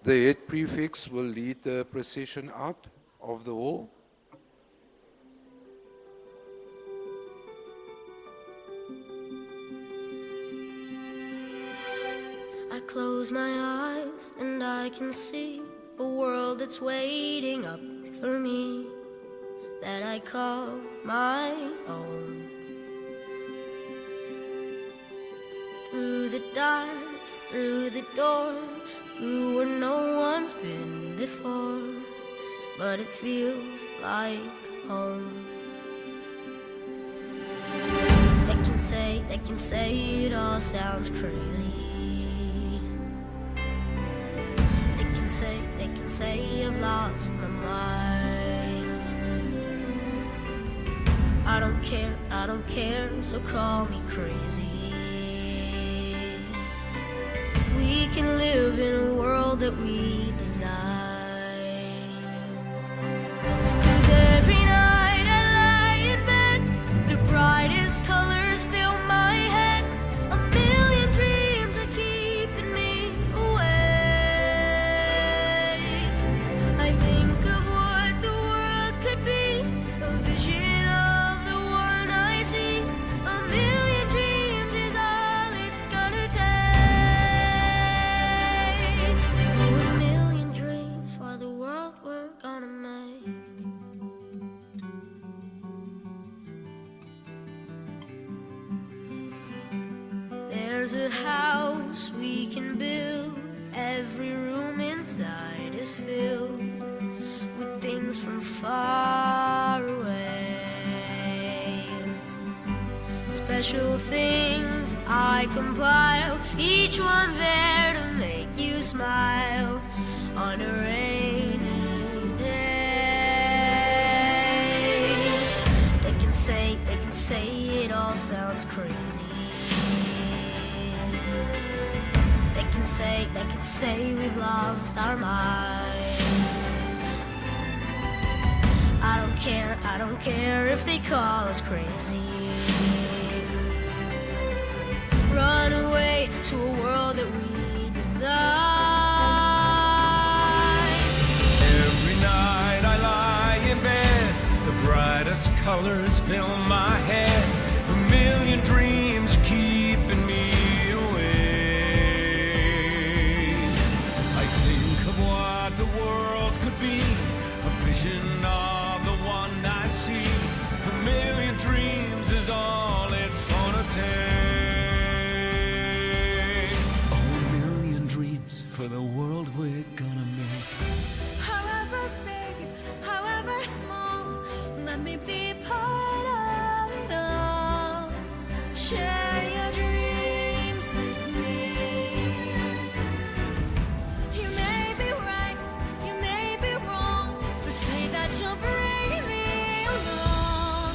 The head prefects will lead the procession out of the hall. I close my eyes and I can see a world that's waiting up for me, that I call my own. Through the dark, through the door, through where no one's been before, but it feels like home. They can say it all sounds crazy. They can say I've lost my mind. I don't care, so call me crazy. We can live in a world that we design. 'Cause every night I lie in bed, the brightest colors fill my head. A million dreams are keeping me awake. I think of what the world could be, a vision of the one I see. A million dreams is all it's gonna take. Oh, a million dreams for the world we're gonna make. There's a house we can build. Every room inside is filled with things from far away. Special things I compile, each one there to make you smile on a rainy day. They can say it all sounds crazy. They can say we've lost our minds. I don't care if they call us crazy. Run away to a world that we design. Every night I lie in bed, the brightest colors fill my head. A million dreams keeping me awake. I think of what the world could be, a vision of the one I see. A million dreams is all it's gonna take. Oh, a million dreams for the world we're gonna make. However big, however small, let me be part of it all. Share your dreams with me. You may be right, you may be wrong, but say that you'll bring me along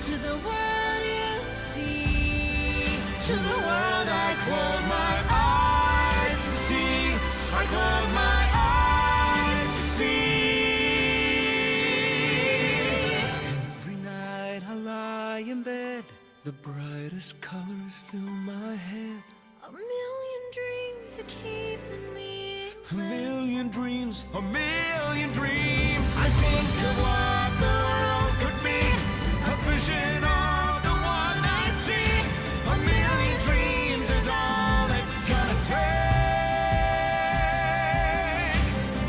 to the world you see, to the world I close my eyes to see. I close my eyes to see. Every night I lie in bed, the brightest colors fill my head. A million dreams are keeping me A million dreams, a million dreams. I think of what the world could be, a vision of the one I see. A million dreams is all it's gonna take.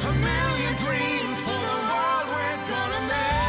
A million dreams for the world we're gonna make.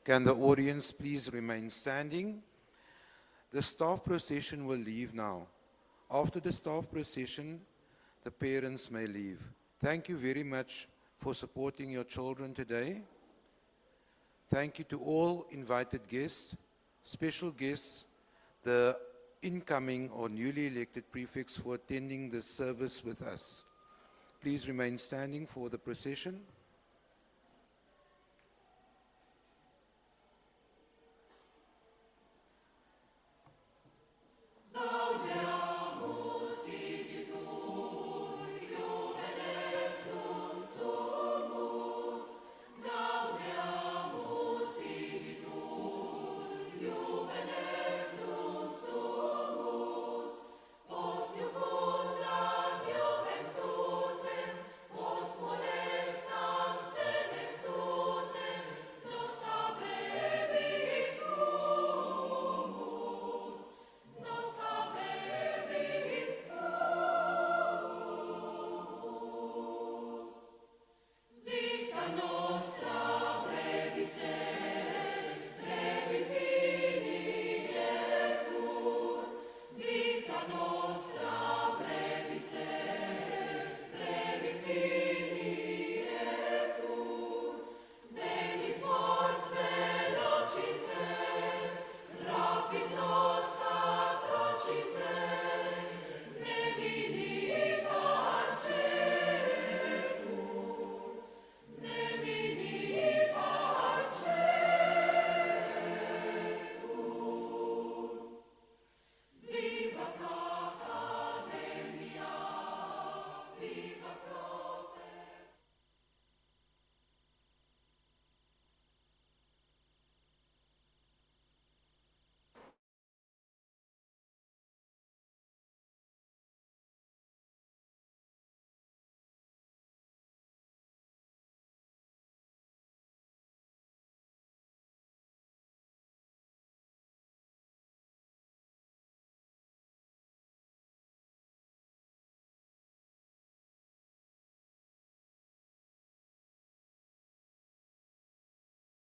Can the audience please remain standing? The staff procession will leave now. After the staff procession, the parents may leave. Thank you very much for supporting your children today. Thank you to all invited guests, special guests, the incoming or newly elected prefects for attending this service with us. Please remain standing for the procession.